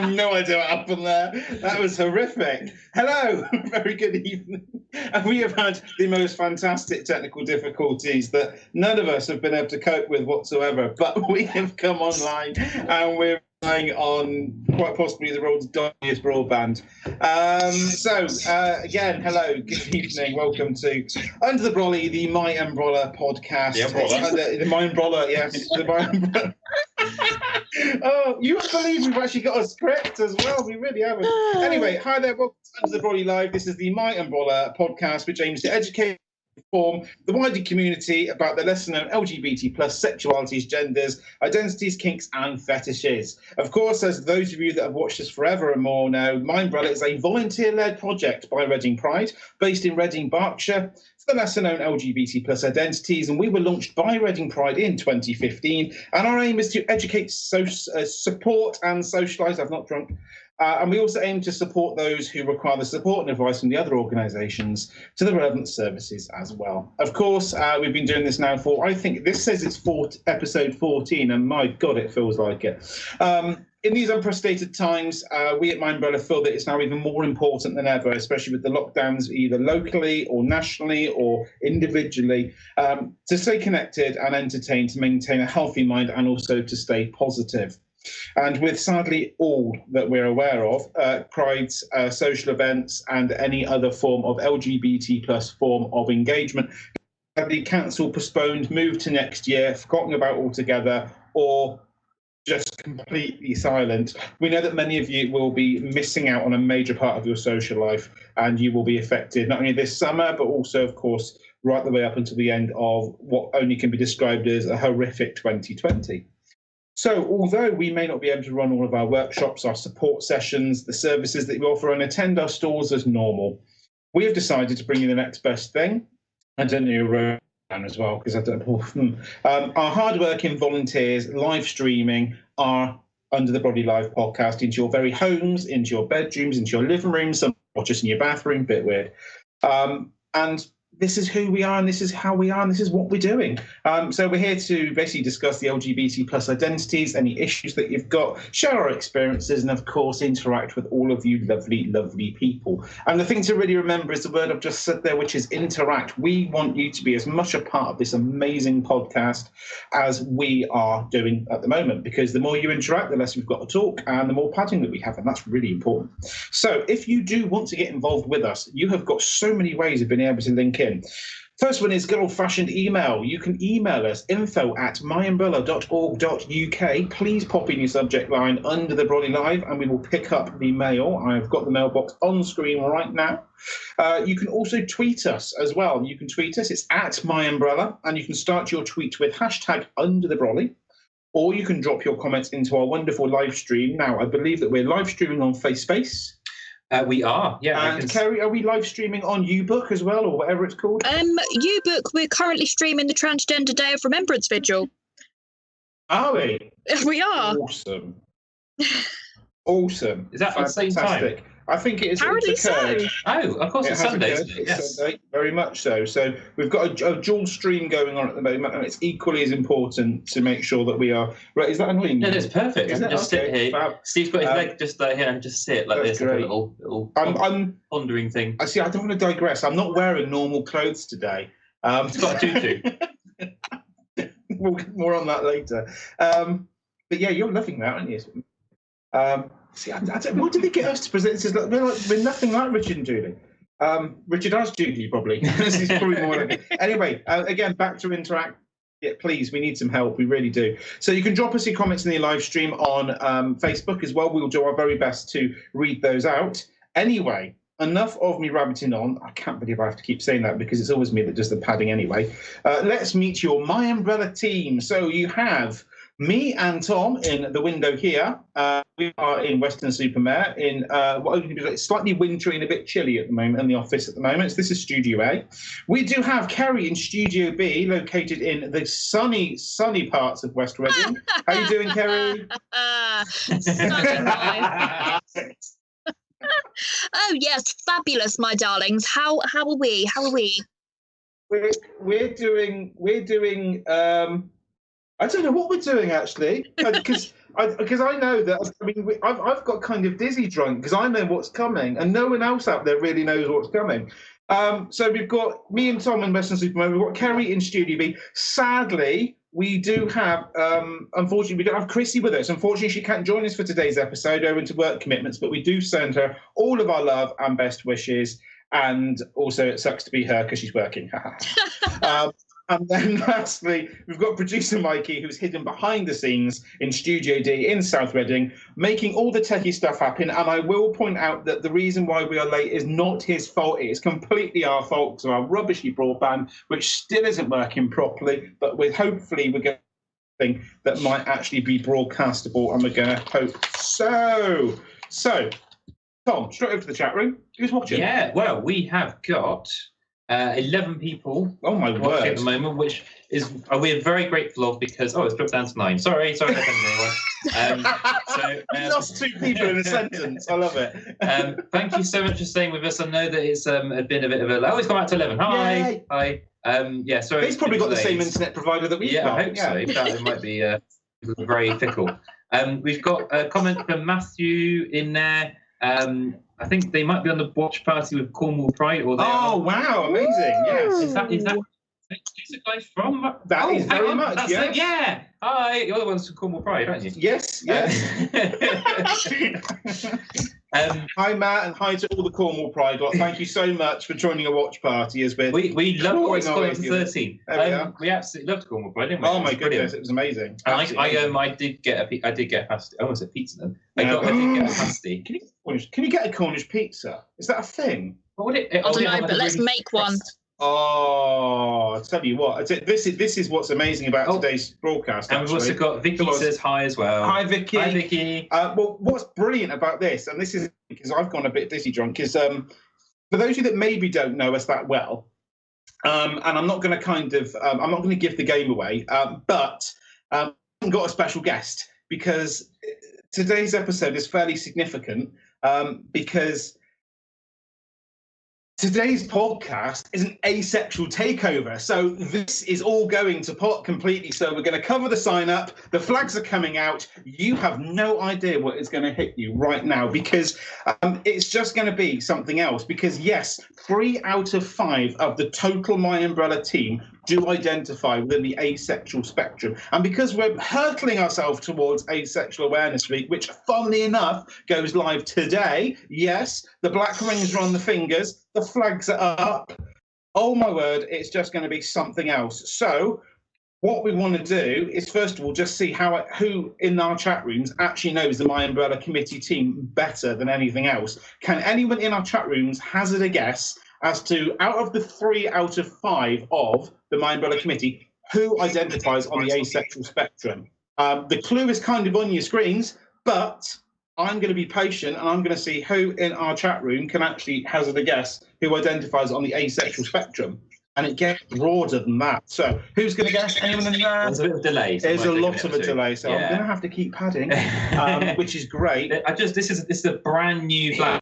have no idea what happened there. That was horrific. Hello, very good evening. And we have had the most fantastic technical difficulties that none of us have been able to cope with whatsoever. But we have come online and we're relying on quite possibly the world's dodgiest broadband. Again, hello, good evening. Welcome to Under the Brolly, the MyUmbrella podcast. The MyUmbrella, yes. The MyUmbrella. Oh, you won't believe we've actually got a script as well. We really haven't. Anyway, hi there. Welcome to Under the Brolly Live. This is the MyUmbrella podcast, which aims to educate and inform the wider community about the lesser-known LGBT plus sexualities, genders, identities, kinks, and fetishes. Of course, as those of you that have watched us forever and more know, MyUmbrella is a volunteer-led project by Reading Pride, based in Reading, Berkshire, for the lesser-known LGBT plus identities, and we were launched by Reading Pride in 2015, and our aim is to educate, support and socialise. I've not drunk. And we also aim to support those who require the support and advice from the other organisations to the relevant services as well. Of course, we've been doing this now for, I think this says it's episode 14, and my God, it feels like it. In these unprecedented times, we at MyUmbrella feel that it's now even more important than ever, especially with the lockdowns either locally or nationally or individually, to stay connected and entertained, to maintain a healthy mind and also to stay positive. And with sadly all that we're aware of, Pride's social events and any other form of LGBT plus form of engagement, sadly cancelled, postponed, moved to next year, forgotten about altogether, or just completely silent. We know that many of you will be missing out on a major part of your social life, and you will be affected not only this summer, but also, of course, right the way up until the end of what only can be described as a horrific 2020. So although we may not be able to run all of our workshops, our support sessions, the services that we offer and attend our stores as normal, we have decided to bring you the next best thing. I don't know your as well, because I don't know. Our hard-working volunteers live streaming our Under the Brolly Live podcast into your very homes, into your bedrooms, into your living rooms, or just in your bathroom, bit weird. And this is who we are, and this is how we are, and this is what we're doing. So we're here to basically discuss the LGBT plus identities, any issues that you've got, share our experiences, and of course interact with all of you lovely, lovely people. And the thing to really remember is the word I've just said there, which is interact. We want you to be as much a part of this amazing podcast as we are doing at the moment, because the more you interact, the less we've got to talk, and the more padding that we have, and that's really important. So if you do want to get involved with us, you have got so many ways of being able to link in. First one is good old-fashioned email. You can email us info@myumbrella.org.uk. Please pop in your subject line Under the Brolly Live, and we will pick up the mail. I've got the mailbox on screen right now. You can also tweet us as well. You can tweet us. It's @myumbrella, and you can start your tweet with hashtag Under the Brolly, or you can drop your comments into our wonderful live stream. Now, I believe that we're live streaming on FaceSpace. We are, yeah. And Kerry, are we live streaming on Ubook as well, or whatever it's called? Ubook, we're currently streaming the Transgender Day of Remembrance Vigil. Are we? We are. Awesome. Awesome. Is that at the same time? I think it is. Apparently so. Oh, of course, it's Sunday, isn't it? Yes. Sunday, very much so. So we've got a dual stream going on at the moment, and it's equally as important to make sure that we are. Right, is that annoying? No, that's perfect. Just sit here. Fab. Steve's got his leg just here and just sit like this, like a little I'm pondering thing. I see. I don't want to digress. I'm not wearing normal clothes today. It's got a tutu. More on that later. But yeah, you're loving that, aren't you? See, I don't, why did they get us to present this? We're nothing like Richard and Julie. Richard as Julie, probably. This is probably more like it. Anyway, again, back to interact. Yeah, please, we need some help. We really do. So you can drop us your comments in the live stream on Facebook as well. We'll do our very best to read those out. Anyway, enough of me rabbiting on. I can't believe I have to keep saying that because it's always me that does the padding anyway. Let's meet your MyUmbrella team. So you have me and Tom in the window here. We are in Weston-super-Mare in what is slightly wintry and a bit chilly at the moment in the office at the moment. So this is Studio A. We do have Kerry in Studio B, located in the sunny parts of West Reading. How are you doing, Kerry? Oh yes, fabulous, my darlings. How are we? We're doing. I don't know what we're doing actually, because because I know that. I mean, I've got kind of dizzy drunk because I know what's coming, and no one else out there really knows what's coming. So we've got me and Tom in Western Superman. We've got Kerry in Studio B. Sadly, we do have, unfortunately, we don't have Chrissy with us. Unfortunately, she can't join us for today's episode owing to work commitments, but we do send her all of our love and best wishes. And also, it sucks to be her because she's working. And then lastly, we've got producer Mikey, who's hidden behind the scenes in Studio D in South Reading, making all the techie stuff happen. And I will point out that the reason why we are late is not his fault. It is completely our fault because of our rubbishy broadband, which still isn't working properly. But hopefully we're going to think that might actually be broadcastable, and we're going to hope so. So, Tom, straight over to the chat room. Who's watching? Yeah, well, we have got 11 people watching at the moment, which is we're very grateful of because it's dropped down to 9. Sorry, I don't know. You lost 2 people in a sentence. I love it. Thank you so much for staying with us. I know that it's been a bit of a. It's gone out to 11. Hi. Hi. Sorry. He's probably got the same internet provider that we've got. I hope so. It might be very fickle. We've got a comment from Matthew in there. I think they might be on the watch party with Cornwall Pride. Or wow, amazing! Yes, is that these guys from? That is very much. Yes. Yeah. Hi, you're the ones from Cornwall Pride, aren't you? Yes. Hi, Matt, and hi to all the Cornwall Pride lot. Thank you so much for joining a watch party as we love it's gone up to 13. We absolutely loved Cornwall Pride, didn't we? Oh my goodness, it was amazing. And I did get a pasty. I almost said pizza then. I did get a pasty. Can you get a Cornish pizza? Is that a thing? I don't know, but let's make one. Oh, I'll tell you what. This is what's amazing about today's broadcast. And we've also got Vicky says hi as well. Hi, Vicky. Hi, Vicky. Well, what's brilliant about this, and this is because I've gone a bit dizzy drunk, is for those of you that maybe don't know us that well, and I'm not going to I'm not going to give the game away, but I've got a special guest because today's episode is fairly significant because today's podcast is an asexual takeover. So this is all going to pot completely. So we're going to cover the sign up. The flags are coming out. You have no idea what is going to hit you right now because it's just going to be something else. Because yes, 3 out of 5 of the total MyUmbrella team do identify within the asexual spectrum. And because we're hurtling ourselves towards Asexual Awareness Week, which funnily enough goes live today, yes, the black rings are on the fingers, the flags are up. Oh my word, it's just going to be something else. So what we want to do is, first of all, just see who in our chat rooms actually knows the MyUmbrella committee team better than anything else. Can anyone in our chat rooms hazard a guess as to, out of the 3 out of 5 of the MyUmbrella committee, who identifies on the asexual spectrum? The clue is kind of on your screens, but I'm going to be patient and I'm going to see who in our chat room can actually hazard a guess who identifies on the asexual spectrum. And it gets broader than that. So who's going to guess? Anyone in there? There's a bit of delay. There's a lot of a delay, so I'm going to have to keep padding, which is great. This is a brand new flag.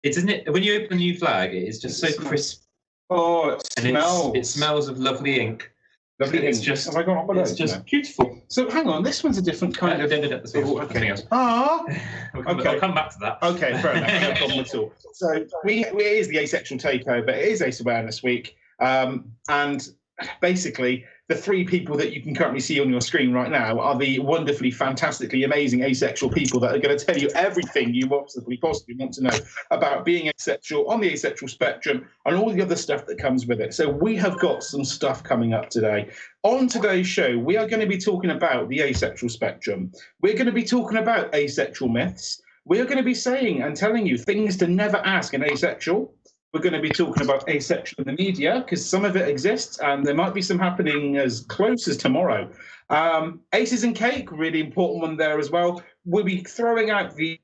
Isn't it? When you open a new flag, it's just so crisp. Oh, it smells of lovely ink. It's just, it's just beautiful. So hang on, this one's a different kind of. Okay. Okay. I'll come back to that. Okay, fair enough. No problem at all. So it is the asexual takeover. It is Ace Awareness Week, and basically the 3 people that you can currently see on your screen right now are the wonderfully, fantastically amazing asexual people that are going to tell you everything you possibly want to know about being asexual on the asexual spectrum and all the other stuff that comes with it. So we have got some stuff coming up today. On today's show, we are going to be talking about the asexual spectrum. We're going to be talking about asexual myths. We're going to be saying and telling you things to never ask an asexual. We're going to be talking about asexual in the media because some of it exists and there might be some happening as close as tomorrow. Aces and Cake, really important one there as well. We'll be throwing out the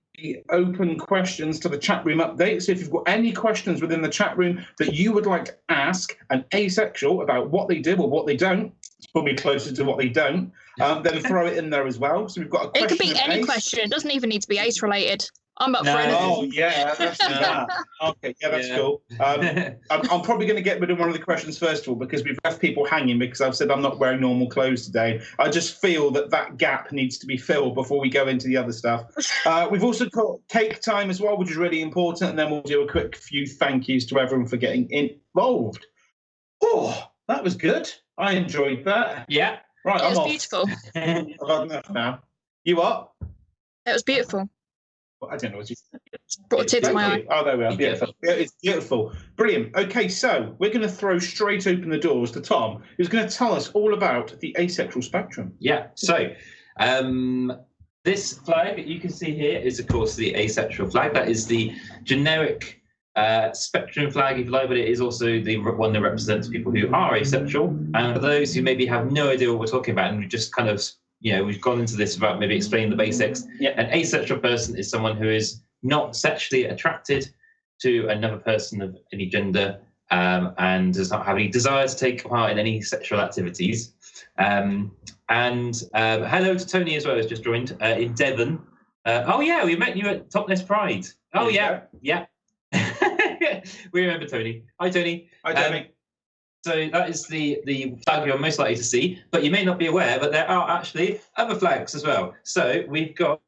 open questions to the chat room update. So if you've got any questions within the chat room that you would like to ask an asexual about what they do or what they don't, it's probably closer to what they don't, then throw it in there as well. So we've got a question. It could be any question. It doesn't even need to be ace related. I'm up for anything. Oh, yeah, let's do that. Okay, yeah, that's cool. I'm probably going to get rid of one of the questions first of all, because we've left people hanging because I've said I'm not wearing normal clothes today. I just feel that gap needs to be filled before we go into the other stuff. We've also got cake time as well, which is really important, and then we'll do a quick few thank yous to everyone for getting involved. Oh, that was good. I enjoyed that. Yeah. Right, It was beautiful. I've had enough now. You what? It was beautiful. I don't know what you said. Brought a tear to my eye. Oh, there we are. Beautiful. Yeah, it's beautiful. Brilliant. Okay, so we're going to throw straight open the doors to Tom, who's going to tell us all about the asexual spectrum. Yeah. So this flag that you can see here is, of course, the asexual flag. That is the generic spectrum flag, if you like, but it is also the one that represents people who are asexual. And for those who maybe have no idea what we're talking about, and we just kind of, we've gone into this about maybe explaining the basics. Yeah. An asexual person is someone who is not sexually attracted to another person of any gender, and does not have any desire to take part in any sexual activities. And hello to Tony as well, who's just joined in Devon. Oh yeah, we met you at Topless Pride. Oh yeah. We remember Tony. Hi Tony. Hi Tony. So that is the flag you're most likely to see, but you may not be aware, but there are actually other flags as well. So we've got...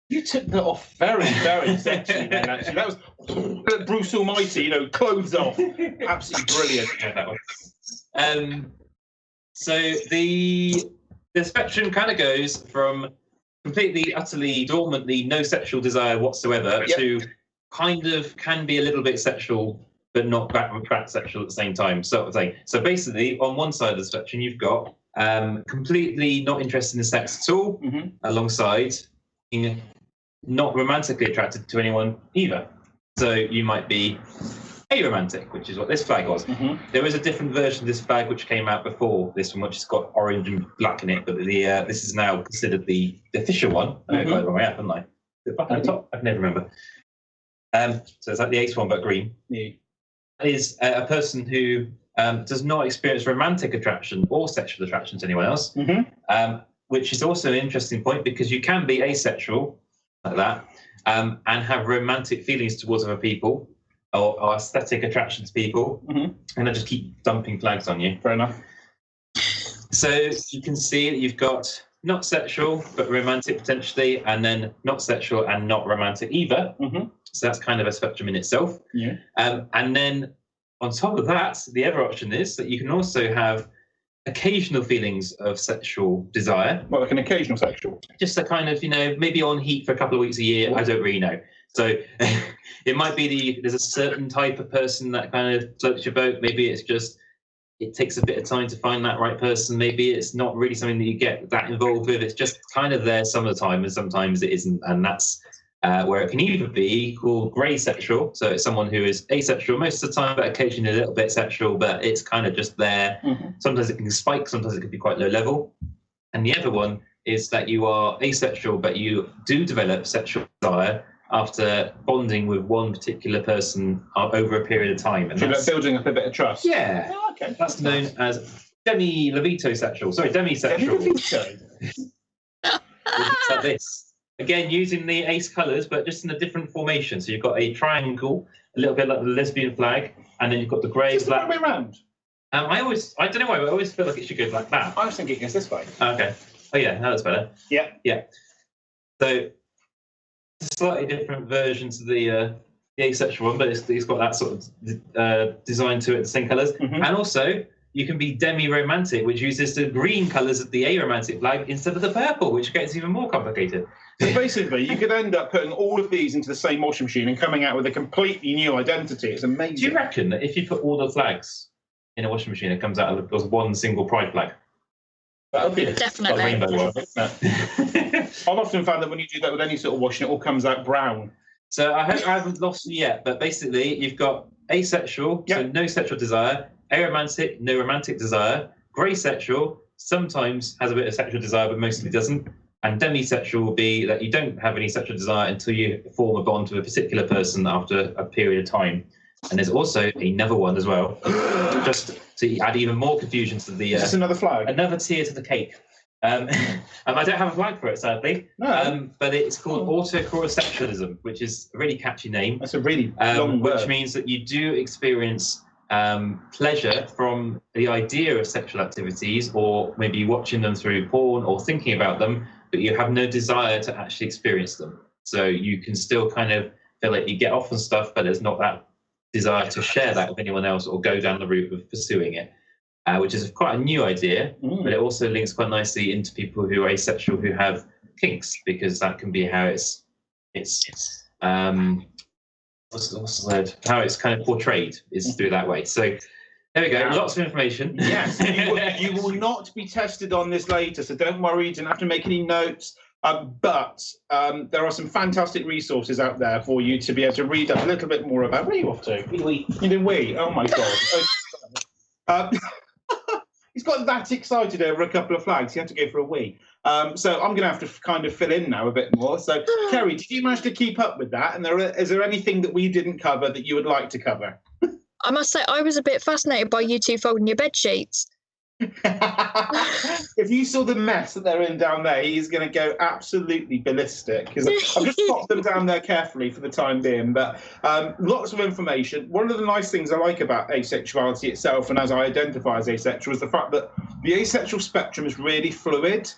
You took that off very, very sexy then, actually. That was Bruce Almighty, clothes off. Absolutely brilliant. That one. So the spectrum kind of goes from completely, utterly, dormantly, no sexual desire whatsoever to kind of can be a little bit sexual, but not back sexual at the same time, sort of thing. So basically, on one side of the spectrum, you've got completely not interested in sex at all, alongside being not romantically attracted to anyone either. So you might be aromantic, which is what this flag was. There is a different version of this flag which came out before this one, which has got orange and black in it, but this is now considered the official one. I got it wrong, haven't I? Is it back on the top? I can never remember. So it's like the ace one, but green. Yeah. Is a person who does not experience romantic attraction or sexual attraction to anyone else, which is also an interesting point because you can be asexual like that and have romantic feelings towards other people or aesthetic attraction to people, and I just keep dumping flags on you. Fair enough. So you can see that you've got not sexual but romantic potentially, and then not sexual and not romantic either. So that's kind of a spectrum in itself. Yeah. And then on top of that, the other option is that you can also have occasional feelings of sexual desire. Well, like an occasional sexual. Just a kind of, maybe on heat for a couple of weeks a year. I don't really know. So it might be there's a certain type of person that kind of floats your boat. Maybe it's just, it takes a bit of time to find that right person. Maybe it's not really something that you get that involved with. It's just kind of there some of the time, and sometimes it isn't. And that's where it can either be called Grey-Asexual, so it's someone who is asexual most of the time, but occasionally a little bit sexual, but it's kind of just there. Sometimes it can spike, sometimes it can be quite low level. And the other one is that you are asexual, but you do develop sexual desire after bonding with one particular person over a period of time. And that's building up a bit of trust. Yeah. Oh, okay. That's known as demisexual. Like this. Again, using the ace colours, but just in a different formation. So you've got a triangle, a little bit like the lesbian flag, and then you've got the grey, black. Way around. I don't know why, but I always feel like it should go like that. I was thinking it goes this way. Okay. Oh yeah, now that's better. Yeah. Yeah. So slightly different versions of the asexual one, but it's got that sort of design to it, the same colours. And also, you can be demi-romantic, which uses the green colours of the aromantic flag instead of the purple, which gets even more complicated. So basically, you could end up putting all of these into the same washing machine and coming out with a completely new identity. It's amazing. Do you reckon that if you put all the flags in a washing machine, it comes out as one single pride flag? That would be definitely a rainbow one, isn't it? I've often found that when you do that with any sort of washing, it all comes out brown. So I hope I haven't lost you yet, but basically, you've got asexual, so no sexual desire. Aromantic, no romantic desire. Grey-sexual, sometimes has a bit of sexual desire, but mostly doesn't. And demisexual will be that you don't have any sexual desire until you form a bond with a particular person after a period of time. And there's also another one as well, just to add even more confusion to the... Is this another flag? Another tier to the cake. I don't have a flag for it, sadly. No. But it's called autocorosexualism, which is a really catchy name. That's a really long word. Which means that you do experience pleasure from the idea of sexual activities, or maybe watching them through porn or thinking about them, but you have no desire to actually experience them. So you can still kind of feel like you get off on stuff, but there's not that desire to share that with anyone else or go down the route of pursuing it, which is quite a new idea, but it also links quite nicely into people who are asexual who have kinks, because that can be how it's what's the word? How it's kind of portrayed is through that way. So there we go. Lots of information. Yes, you will not be tested on this later, so don't worry. You don't have to make any notes. But there are some fantastic resources out there for you to be able to read a little bit more about. Where are you off to? You did we? Oh my God. He's got that excited over a couple of flags. He had to go for a wee. So I'm going to have to kind of fill in now a bit more. So, Kerry, did you manage to keep up with that? And is there anything that we didn't cover that you would like to cover? I must say, I was a bit fascinated by you two folding your bed sheets. If you saw the mess that they're in down there, he's going to go absolutely ballistic. Because I've just popped them down there carefully for the time being. But lots of information. One of the nice things I like about asexuality itself, and as I identify as asexual, is the fact that the asexual spectrum is really fluid.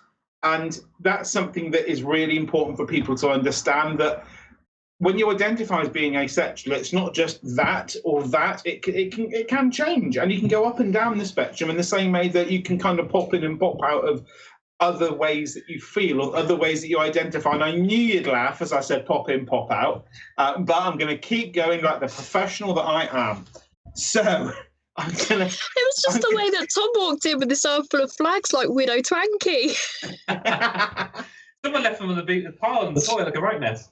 And that's something that is really important for people to understand, that when you identify as being asexual, it's not just that or that. It can change, and you can go up and down the spectrum in the same way that you can kind of pop in and pop out of other ways that you feel or other ways that you identify. And I knew you'd laugh as I said pop in, pop out, but I'm going to keep going like the professional that I am. So I'm gonna. It was just the way that Tom walked in with this arm full of flags like Widow Twanky. Someone left them on the pile on the toilet like a right mess.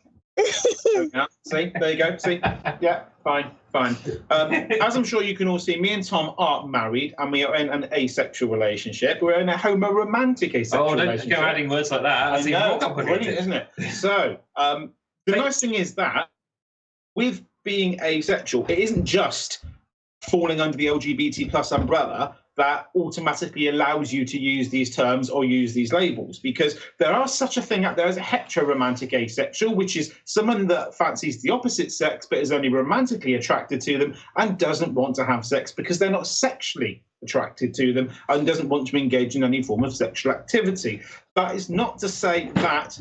See, there you go. See, yeah, fine. As I'm sure you can all see, me and Tom are married, and we are in an asexual relationship. We're in a homo-romantic asexual relationship. Don't go adding words like that. I know, brilliant, isn't it? So, the nice thing is that with being asexual, it isn't just falling under the LGBT plus umbrella that automatically allows you to use these terms or use these labels, because there are such a thing out there as a heteroromantic asexual, which is someone that fancies the opposite sex but is only romantically attracted to them and doesn't want to have sex because they're not sexually attracted to them and doesn't want to engage in any form of sexual activity. That is not to say that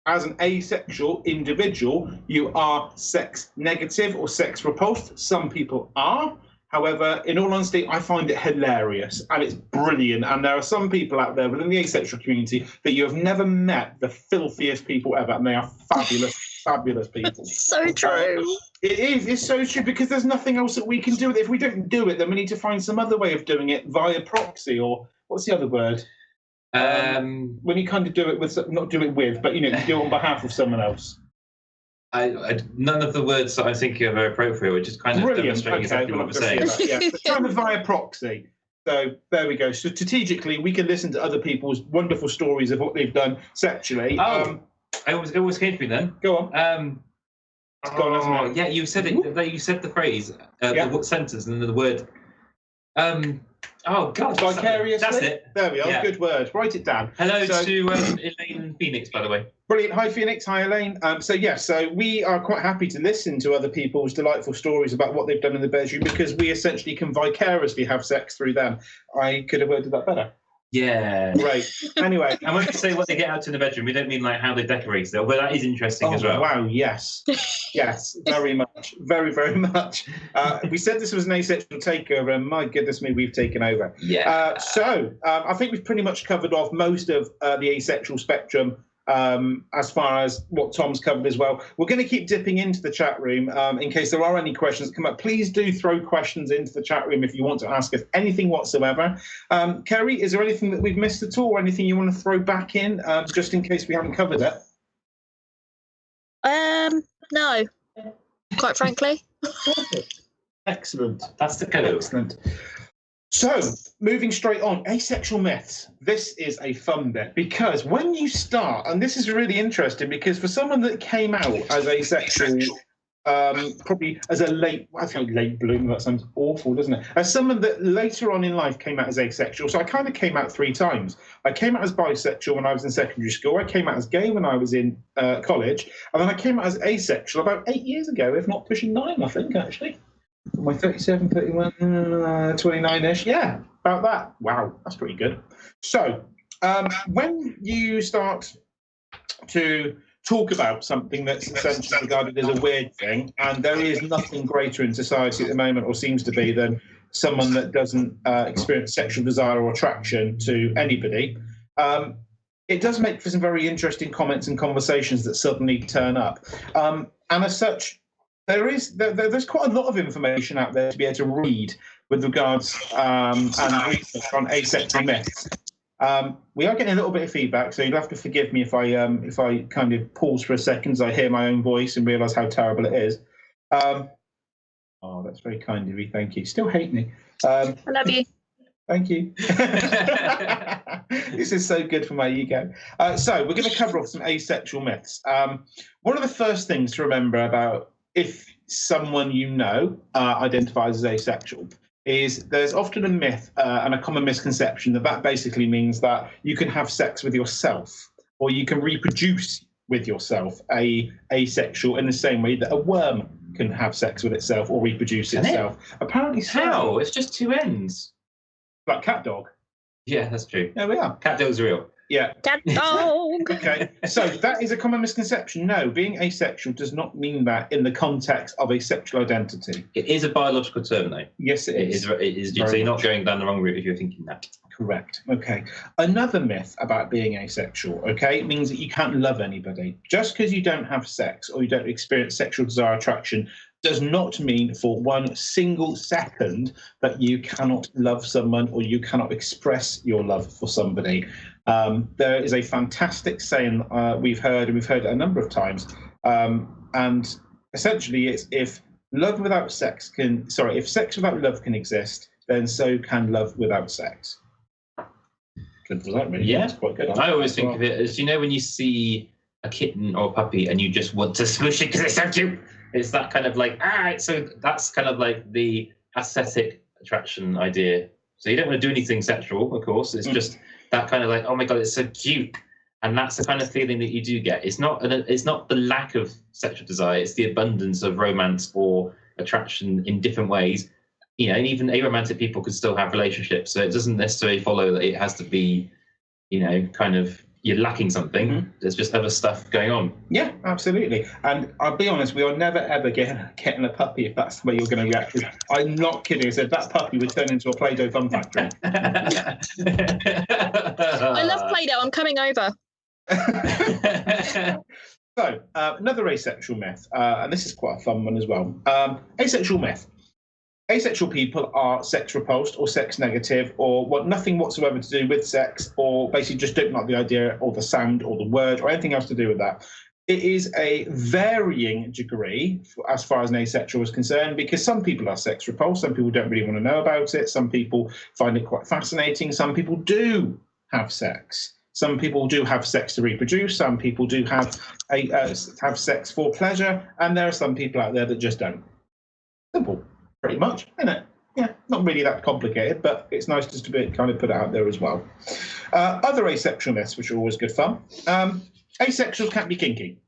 as an asexual individual you are sex negative or sex repulsed. Some people are. However, in all honesty, I find it hilarious and it's brilliant. And there are some people out there within the asexual community that you have never met the filthiest people ever. And they are fabulous, fabulous people. So true. It is. It's so true, because there's nothing else that we can do with it. If we don't do it, then we need to find some other way of doing it via proxy, or what's the other word? When you kind of do it with, not do it with, but, you know, you do it on behalf of someone else. None of the words that I think are very appropriate, which is kind of demonstrating exactly what I'm saying. Yeah, kind of via proxy. So there we go. So strategically, we can listen to other people's wonderful stories of what they've done sexually. It always came to me then. Go on. It's gone, hasn't it? Yeah, you said it. You said the phrase, the sentence, and then the word. Oh God! Vicariously. That's it. There we are. Yeah. Good word. Write it down. Hello to Elaine and Phoenix, by the way. Brilliant. Hi, Phoenix. Hi, Elaine. So we are quite happy to listen to other people's delightful stories about what they've done in the bedroom, because we essentially can vicariously have sex through them. I could have worded that better. Yeah. Great. Anyway. And when we say what they get out to in the bedroom, we don't mean like how they decorate it, but that is interesting as well. Wow, yes. Yes, very much. Very, very much. We said this was an asexual takeover, and my goodness me, we've taken over. Yeah. I think we've pretty much covered off most of the asexual spectrum as far as what Tom's covered as well. We're going to keep dipping into the chat room in case there are any questions that come up. Please do throw questions into the chat room if you want to ask us anything whatsoever. Kerry, is there anything that we've missed at all, or anything you want to throw back in just in case we haven't covered it? No, quite frankly. Excellent. That's the code. Excellent. So, moving straight on, asexual myths. This is a fun bit, because when you start, and this is really interesting, because for someone that came out as asexual probably as a late bloomer, that sounds awful, doesn't it? As someone that later on in life came out as asexual, so I kind of came out 3 times. I came out as bisexual when I was in secondary school. I came out as gay when I was in college, and then I came out as asexual about 8 years ago, if not pushing 9, I think, actually. My 37, 31, 29-ish, yeah, about that. Wow, that's pretty good. So, when you start to talk about something that's essentially regarded as a weird thing, and there is nothing greater in society at the moment, or seems to be, than someone that doesn't experience sexual desire or attraction to anybody, it does make for some very interesting comments and conversations that suddenly turn up. And as such, there's quite a lot of information out there to be able to read with regards and research on asexual myths. We are getting a little bit of feedback, so you'll have to forgive me if I kind of pause for a second as I hear my own voice and realise how terrible it is. Oh, that's very kind of you. Thank you. Still hate me. I love you. Thank you. This is so good for my ego. So we're going to cover off some asexual myths. One of the first things to remember about if someone you know identifies as asexual is there's often a myth and a common misconception that basically means that you can have sex with yourself or you can reproduce with yourself, asexual, in the same way that a worm can have sex with itself or reproduce itself. Apparently so. How? It's just 2 ends. Like cat dog. Yeah, that's true. There we are. Cat dog's real. Yeah. Cat dog. Okay, so that is a common misconception. No, being asexual does not mean that in the context of a sexual identity. It is a biological term, though. Yes, it is. It is. So you're not going down the wrong route if you're thinking that. Correct. Okay. Another myth about being asexual, okay, means that you can't love anybody. Just because you don't have sex or you don't experience sexual desire or attraction does not mean for 1 single second that you cannot love someone or you cannot express your love for somebody. There is a fantastic saying we've heard it a number of times, and essentially it's if sex without love can exist, then so can love without sex. Good for that, really. Yeah, that's quite good. I always think of it as, you know, when you see a kitten or a puppy and you just want to smush it because it's so cute. It's that kind of like, so that's kind of like the aesthetic attraction idea. So you don't want to do anything sexual, of course. It's just that kind of like, oh my God, it's so cute. And that's the kind of feeling that you do get. It's not the lack of sexual desire, it's the abundance of romance or attraction in different ways. You know, and even aromantic people could still have relationships. So it doesn't necessarily follow that it has to be, you know, kind of you're lacking something. There's just other stuff going on. Yeah, absolutely. And I'll be honest, we are never ever getting a puppy if that's the way you're going to react. I'm not kidding. I said that puppy would turn into a Play-Doh fun factory. I love Play-Doh. I'm coming over. So, another asexual myth, and this is quite a fun one as well. Asexual myth. Asexual people are sex repulsed or sex negative or want nothing whatsoever to do with sex, or basically just don't like the idea or the sound or the word or anything else to do with that. It is a varying degree as far as an asexual is concerned, because some people are sex repulsed, some people don't really want to know about it, some people find it quite fascinating, some people do have sex. Some people do have sex to reproduce, some people do have sex for pleasure, and there are some people out there that just don't. Simple. Pretty much, isn't it? Yeah, not really that complicated, but it's nice just to be kind of put it out there as well. Other asexual myths, which are always good fun. Asexuals can't be kinky.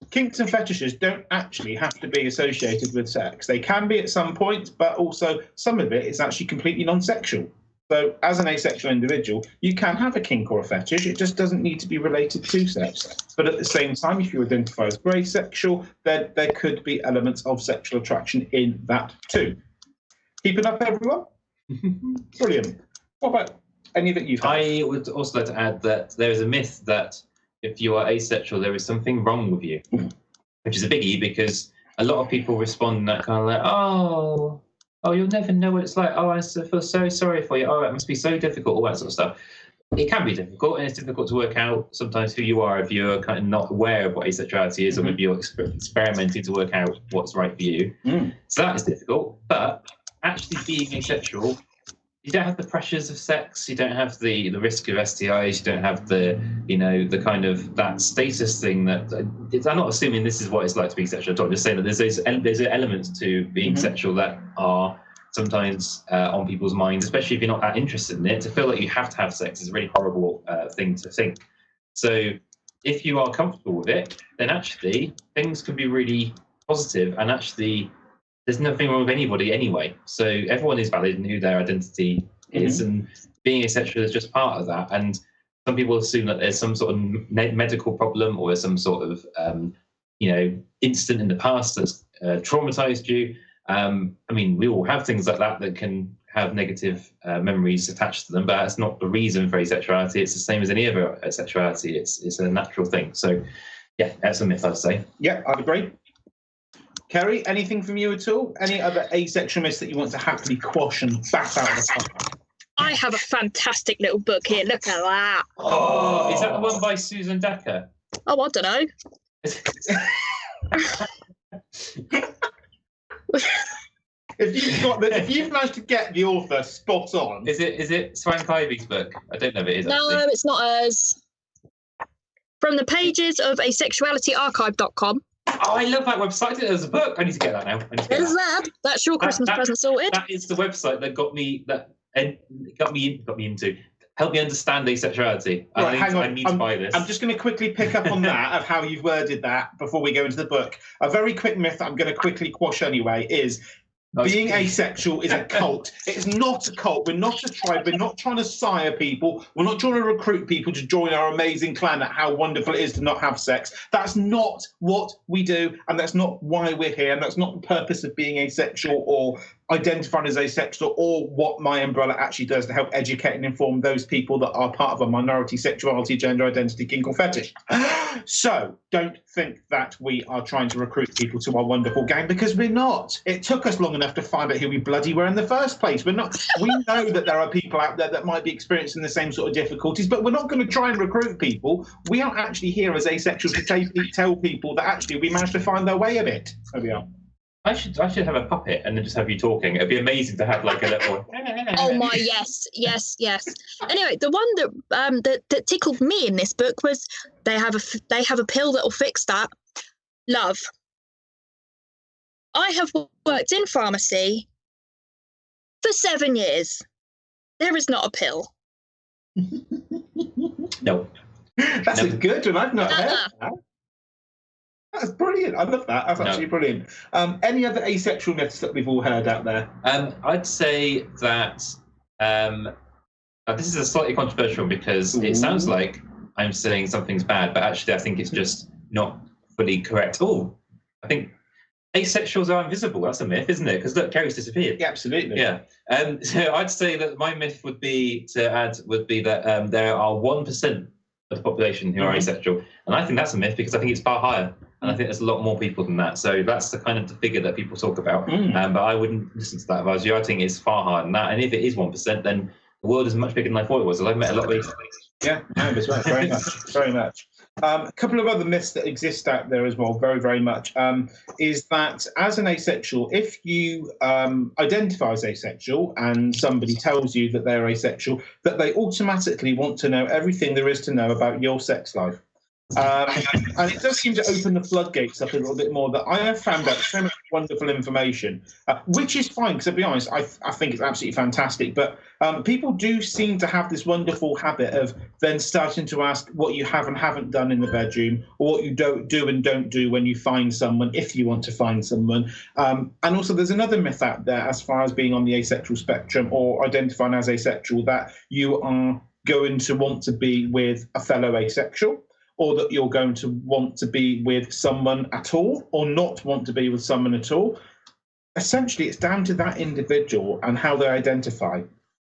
Kinks and fetishes don't actually have to be associated with sex. They can be at some points, but also some of it is actually completely non-sexual. So as an asexual individual, you can have a kink or a fetish. It just doesn't need to be related to sex. But at the same time, if you identify as Grey-Asexual, then there could be elements of sexual attraction in that too. Keeping up, everyone? Brilliant. What about any that you've had? I would also like to add that there is a myth that if you are asexual, there is something wrong with you, which is a biggie, because a lot of people respond in that kind of like, oh, you'll never know what it's like. Oh, I feel so sorry for you. Oh, it must be so difficult, all that sort of stuff. It can be difficult, and it's difficult to work out sometimes who you are if you're kind of not aware of what asexuality is, or maybe you're experimenting to work out what's right for you. So that is difficult. But actually being asexual you don't have the pressures of sex. You don't have the risk of STIs. You don't have the the kind of that status thing that. I'm not assuming this is what it's like to be sexual. I'm just saying that there's elements to being sexual that are sometimes on people's minds, especially if you're not that interested in it. To feel like you have to have sex is a really horrible thing to think. So if you are comfortable with it, then actually things can be really positive, and actually there's nothing wrong with anybody anyway. So everyone is valid in who their identity is, and being asexual is just part of that. And some people assume that there's some sort of medical problem, or there's some sort of incident in the past that's traumatized you. I mean, we all have things like that that can have negative memories attached to them, but that's not the reason for asexuality. It's the same as any other sexuality. It's a natural thing. So yeah, that's a myth, I'd say. Yeah, I'd agree. Kerry, anything from you at all? Any other asexual myths that you want to happily quash and bat out of the park? I have a fantastic little book here. Look at that. Oh, is that the one by Susan Decker? Oh, I don't know. If you've managed to get the author spot on, is it Swank Ivy's book? I don't know if it is. No, actually. it's not us. From the pages of asexualityarchive.com. Oh, I love that website. I didn't know there's a book. I need to get that now. There's that. That's your Christmas present sorted. That is the website that got me into. Help me understand asexuality. Right, I need to buy this. I'm just going to quickly pick up on that of how you've worded that before we go into the book. A very quick myth that I'm going to quickly quash anyway is being asexual is a cult. It's not a cult. We're not a tribe. We're not trying to sire people. We're not trying to recruit people to join our amazing clan at how wonderful it is to not have sex. That's not what we do, and that's not why we're here, and that's not the purpose of being asexual or identifying as asexual, or what MyUmbrella actually does to help educate and inform those people that are part of a minority sexuality, gender identity, kink or fetish. So don't think that we are trying to recruit people to our wonderful gang, because we're not. It took us long enough to find out who we bloody were in the first place. We're not. We know that there are people out there that might be experiencing the same sort of difficulties, but we're not going to try and recruit people. We are actually here as asexuals to tell people that actually we managed to find their way a bit. There we are. I should have a puppet and then just have you talking. It'd be amazing to have like a little. Oh my, yes. Anyway, the one that tickled me in this book was they have a pill that will fix that. Love. I have worked in pharmacy for 7 years. There is not a pill. No. That's a good one. I've not heard that. That's brilliant. I love that. That's absolutely brilliant. Any other asexual myths that we've all heard out there? I'd say that this is a slightly controversial because it sounds like I'm saying something's bad, but actually I think it's just not fully correct. Oh, I think asexuals are invisible. That's a myth, isn't it? Because look, Kerry's disappeared. Yeah, absolutely. Yeah. So I'd say that my myth would be that there are 1% of the population who are asexual, and I think that's a myth because I think it's far higher. And I think there's a lot more people than that. So that's the kind of the figure that people talk about. But I wouldn't listen to that if I was you. I think it's far higher than that. And if it is 1%, then the world is much bigger than I thought it was. I've met a lot of these things. Yeah, very much. Very much. A couple of other myths that exist out there as well, very, very much, is that as an asexual, if you identify as asexual and somebody tells you that they're asexual, that they automatically want to know everything there is to know about your sex life. And it does seem to open the floodgates up a little bit more, that I have found out so much wonderful information, which is fine, because to be honest, I think it's absolutely fantastic. But people do seem to have this wonderful habit of then starting to ask what you have and haven't done in the bedroom, or what you don't do and don't do when you find someone, if you want to find someone. And also there's another myth out there as far as being on the asexual spectrum or identifying as asexual, that you are going to want to be with a fellow asexual, or that you're going to want to be with someone at all, or not want to be with someone at all. Essentially, it's down to that individual and how they identify.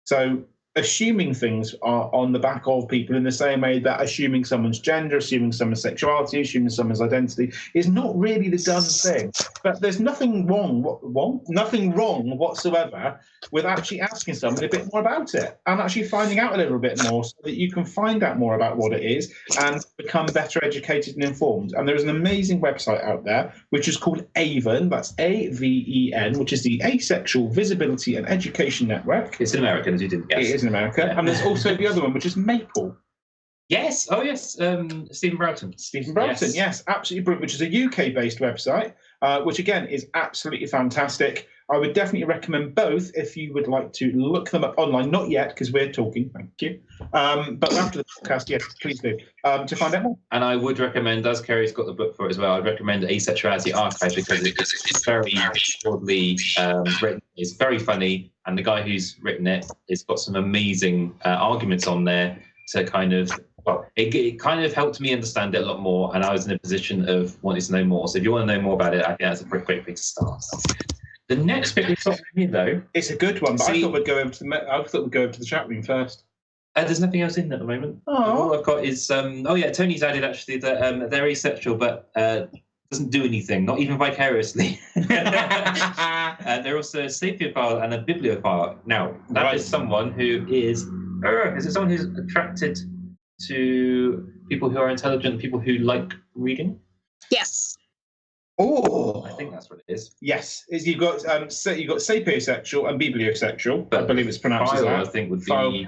So assuming things are on the back of people in the same way that assuming someone's gender, assuming someone's sexuality, assuming someone's identity is not really the done thing. But there's nothing wrong whatsoever with actually asking someone a bit more about it and actually finding out a little bit more so that you can find out more about what it is and become better educated and informed. And there's an amazing website out there which is called AVEN, that's AVEN, which is the Asexual Visibility and Education Network. It's in America, as you didn't guess. It is in America. Yeah. And there's also the other one, which is Maple. Yes. Oh, yes. Stephen Broughton. Stephen Broughton, yes, absolutely brilliant, which is a UK-based website, which, again, is absolutely fantastic. I would definitely recommend both if you would like to look them up online. Not yet, because we're talking, thank you. But after the podcast, yes, please do, to find out more. And I would recommend, as Kerry's got the book for it as well, I'd recommend Asexuality Archive because it's very broadly written. It's very funny, and the guy who's written it has got some amazing arguments on there to kind of... Well, it kind of helped me understand it a lot more, and I was in a position of wanting to know more. So if you want to know more about it, I think that's a pretty great place to start. The next bit we've got here, though, it's a good one, but I thought we'd go over to the chat room first. There's nothing else in at the moment. Oh. All I've got is Tony's added actually that they're asexual, but doesn't do anything, not even vicariously. They're also a sapiophile and a bibliophile. Now that is someone who is it someone who's attracted to people who are intelligent, people who like reading? Yes. Oh, I think that's what it is. Yes, you've got sapiosexual and bibliosexual. But I believe it's pronounced as that. I think would be.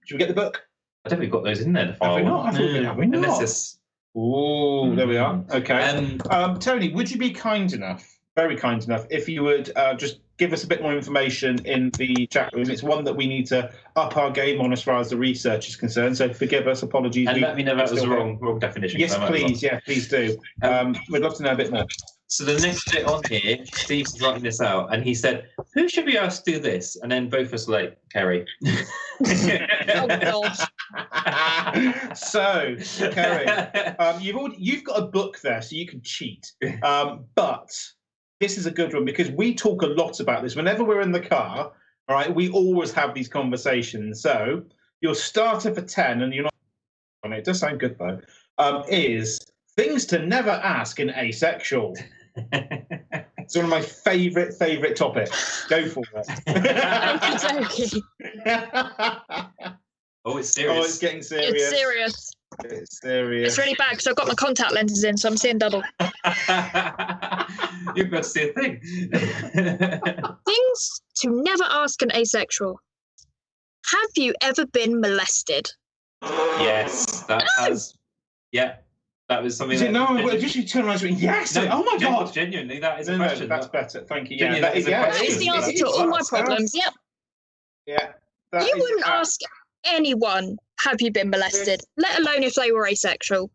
Should we get the book? I don't think we've got those in there. The file. Have we not? I thought have we not? Unless it's... Oh, there we are. Okay. Tony, would you be kind enough, very kind enough, if you would just give us a bit more information in the chat room? It's one that we need to up our game on as far as the research is concerned. So forgive us, apologies. And let me know if that was the wrong definition. Yes, please. Yeah, please do. We'd love to know a bit more. So the next bit on here, Steve's writing this out, and he said, "Who should we ask to do this?" And then both of us were like, "Kerry." Oh gosh. So, Kerry, you've got a book there, so you can cheat. But this is a good one because we talk a lot about this whenever we're in the car. All right, we always have these conversations. So your starter for 10, and you're not on it. It does sound good though. Is things to never ask an asexual. It's one of my favourite topics. Go for it. Oh, it's serious. Oh, it's getting serious. It's serious. It's serious. It's really bad because I've got my contact lenses in, so I'm seeing double. You've got to see a thing. Things to never ask an asexual. Have you ever been molested? Yes, that has. Yeah. That was something. Just you turn around and yes. No, oh my God! Genuinely, that is a question. That's better. Thank you. Yeah, that is the answer to all my problems. Yep. Yeah. You wouldn't ask anyone, "Have you been molested?" Let alone if they were asexual.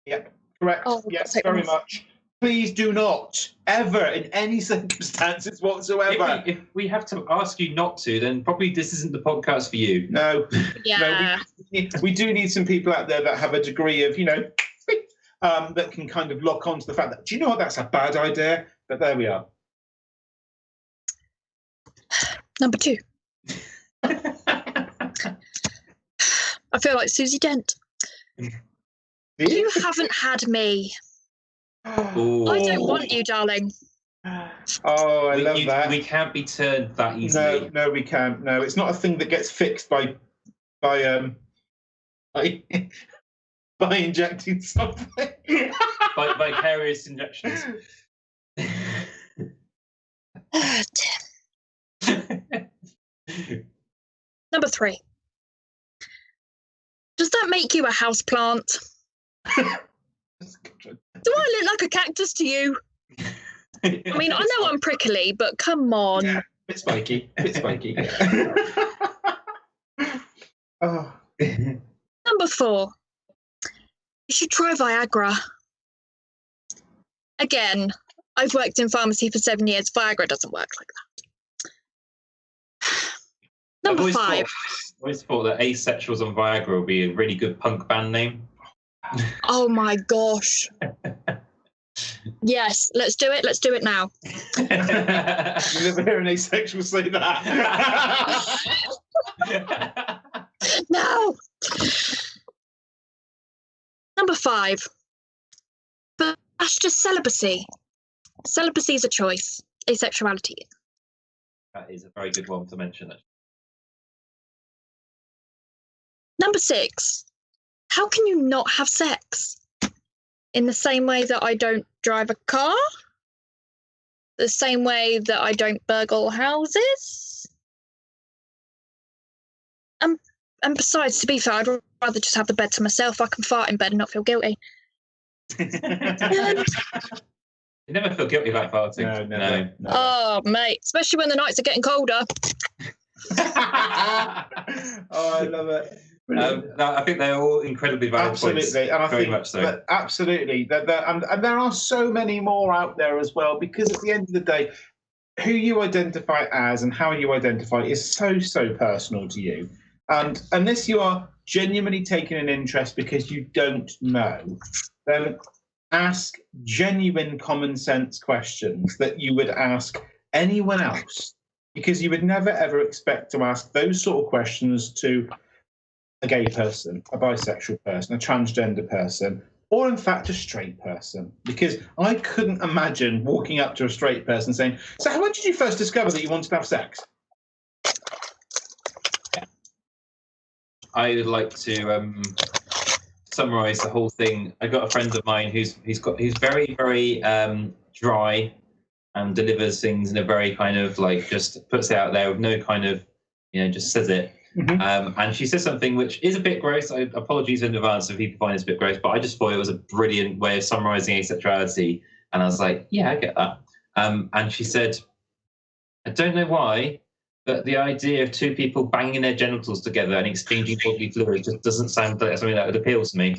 Yeah. Correct. Oh, yes, very much. Please do not ever, in any circumstances whatsoever. If we have to ask you not to, then probably this isn't the podcast for you. No. Yeah. No, we do need some people out there that have a degree of, that can kind of lock onto the fact that, do you know what, that's a bad idea? But there we are. Number 2. I feel like Susie Dent. You haven't had me. Ooh. I don't want you, darling. Oh, I love that. We can't be turned that easily. No, we can't. No, it's not a thing that gets fixed by injecting something. by vicarious injections. Number 3. Does that make you a houseplant? Do I look like a cactus to you? I mean, I know I'm prickly, but come on. Yeah, bit spiky. Oh. Number 4. You should try Viagra. Again, I've worked in pharmacy for 7 years. Viagra doesn't work like that. Number 5. I always thought that Asexuals on Viagra would be a really good punk band name. Oh my gosh. Yes, let's do it. Let's do it now. You never hear an asexual say that. No. Number 5. But that's just celibacy. Celibacy is a choice. Asexuality. That is a very good one to mention. Number 6. How can you not have sex? In the same way that I don't drive a car? The same way that I don't burgle houses? And besides, to be fair, I'd rather just have the bed to myself. I can fart in bed and not feel guilty. You never feel guilty about farting. No, never. Oh, mate, especially when the nights are getting colder. Oh, I love it. I think they're all incredibly valid points. And I very think much so. Absolutely. And there are so many more out there as well, because at the end of the day, who you identify as and how you identify is so personal to you. And unless you are genuinely taking an interest because you don't know, then ask genuine common sense questions that you would ask anyone else, because you would never ever expect to ask those sort of questions to a gay person, a bisexual person, a transgender person, or in fact a straight person. Because I couldn't imagine walking up to a straight person saying, so when did you first discover that you wanted to have sex? I would like to summarize the whole thing. I got a friend of mine who's very dry and delivers things in a very kind of like, just puts it out there with no kind of, just says it. Mm-hmm. And she says something which is a bit gross. I apologies in advance if people find this a bit gross, but I just thought it was a brilliant way of summarizing asexuality. And I was like, yeah, I get that. And she said, I don't know why, but the idea of two people banging their genitals together and exchanging bodily fluids just doesn't sound like something that would appeal to me.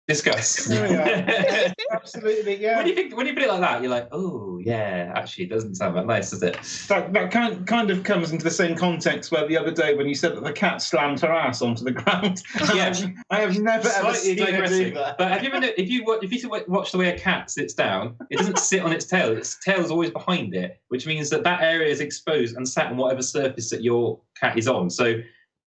Discuss. Oh, yeah. Absolutely, yeah. When you put it like that, you're like, oh yeah, actually, it doesn't sound that nice, does it? That kind of comes into the same context where the other day when you said that the cat slammed her ass onto the ground. Yeah, I have never ever seen her do that. But have you ever if you watch the way a cat sits down, it doesn't sit on its tail. Its tail is always behind it, which means that area is exposed and sat on whatever surface that your cat is on. So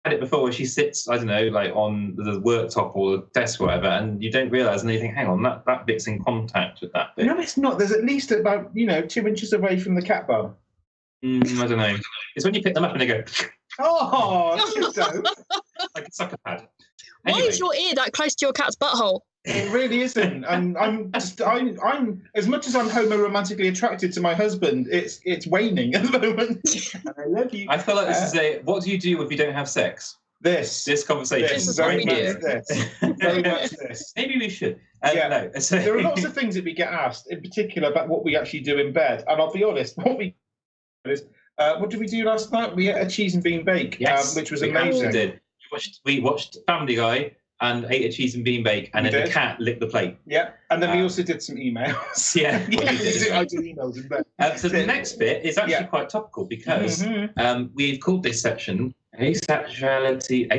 had it before where she sits, I don't know, like on the worktop or the desk or whatever, and you don't realise, and then you think, hang on, that bit's in contact with that bit. No, it's not. There's at least about 2 inches away from the cat bum. I don't know. It's when you pick them up and they go. Oh, that's dope. Like a sucker pad. Why is your ear that close to your cat's butthole? It really isn't. And I'm as much as I'm homo-romantically attracted to my husband, it's waning at the moment. I love you. I feel like this is what do you do if you don't have sex? This conversation. This is what we do. Very much this. Maybe we should. Yeah. No. So, there are lots of things that we get asked, in particular about what we actually do in bed. And I'll be honest, what did we do last night? We had a cheese and bean bake, which was amazing. Did. We watched Family Guy and ate a cheese and bean bake, and then the cat licked the plate. Yeah, and then we also did some emails. Yeah, I did emails in bed. So the next bit is actually quite topical because we've called this section asexuality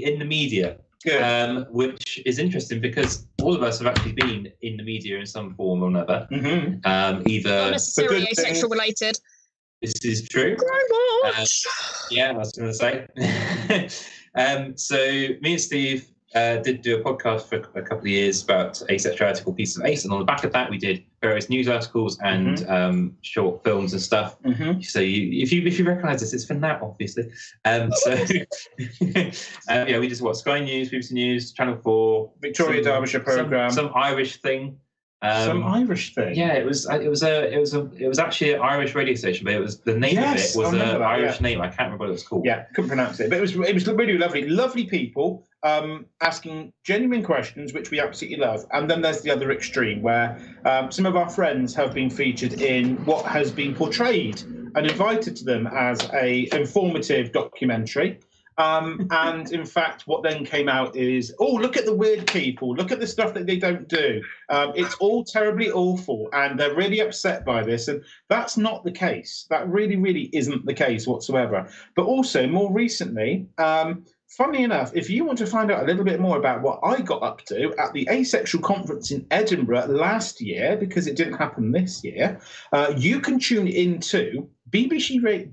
in the media. Good. Which is interesting because all of us have actually been in the media in some form or another. Either not necessarily asexual related. This is true. Yeah, I was going to say. So me and Steve did do a podcast for a couple of years about asexuality called Pieces of Ace, and on the back of that we did various news articles and short films and stuff. So if you recognise this, it's from that, obviously. We just watched Sky News, BBC News, Channel 4, Victoria Derbyshire programme, some Irish thing. Some Irish thing. Yeah, it was actually an Irish radio station, but the name of it was an Irish name. I can't remember what it was called. Yeah, couldn't pronounce it, but it was really lovely people asking genuine questions, which we absolutely love. And then there's the other extreme where some of our friends have been featured in what has been portrayed and invited to them as a informative documentary. And in fact, what then came out is, look at the weird people, look at the stuff that they don't do. It's all terribly awful, and they're really upset by this. And that's not the case. That really, really isn't the case whatsoever. But also, more recently, Funnily enough, if you want to find out a little bit more about what I got up to at the Asexual Conference in Edinburgh last year, because it didn't happen this year, you can tune into BBC Radio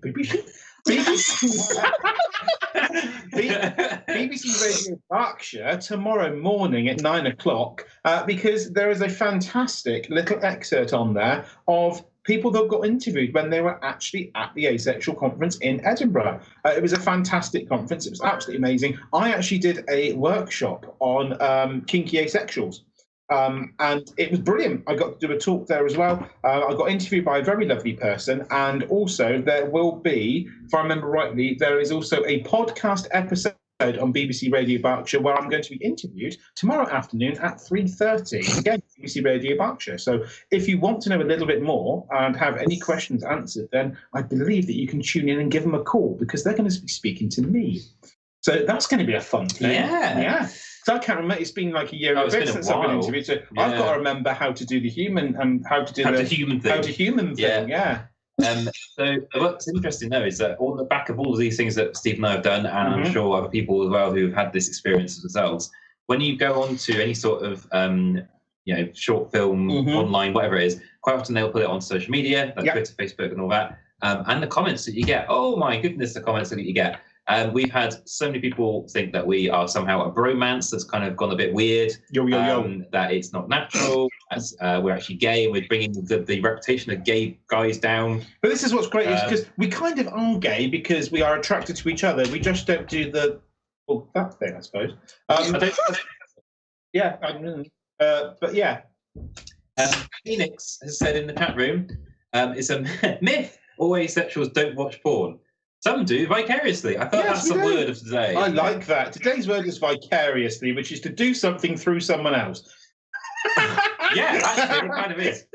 Berkshire tomorrow morning at 9 o'clock, because there is a fantastic little excerpt on there of people that got interviewed when they were actually at the Asexual Conference in Edinburgh. It was a fantastic conference. It was absolutely amazing. I actually did a workshop on kinky asexuals. And it was brilliant. I got to do a talk there as well. I got interviewed by a very lovely person. And also there will be, if I remember rightly, there is also a podcast episode on BBC Radio Berkshire where I'm going to be interviewed tomorrow afternoon at 3:30. Again, BBC Radio Berkshire. So if you want to know a little bit more and have any questions answered, then I believe that you can tune in and give them a call because they're going to be speaking to me. So that's going to be a fun thing. Yeah. So I can't remember. It's been like a year and a bit since I've been interviewed. So I've got to remember how to do the human and how to do the human thing. Yeah. So what's interesting though is that on the back of all of these things that Steve and I have done, and I'm sure other people as well who have had this experience themselves, when you go on to any sort of short film, online, whatever it is, quite often they'll put it on social media, like Twitter, Facebook, and all that. And the comments that you get, oh my goodness, the comments that you get. We've had so many people think that we are somehow a bromance that's kind of gone a bit weird, that it's not natural, as we're actually gay, and we're bringing the reputation of gay guys down. But this is what's great, is because we kind of are gay because we are attracted to each other. We just don't do that thing, I suppose. But yeah. Phoenix has said in the chat room, it's a myth, all asexuals don't watch porn. Some do vicariously. I thought that's the word of today. I like that. Today's word is vicariously, which is to do something through someone else. Yeah, actually, it kind of is.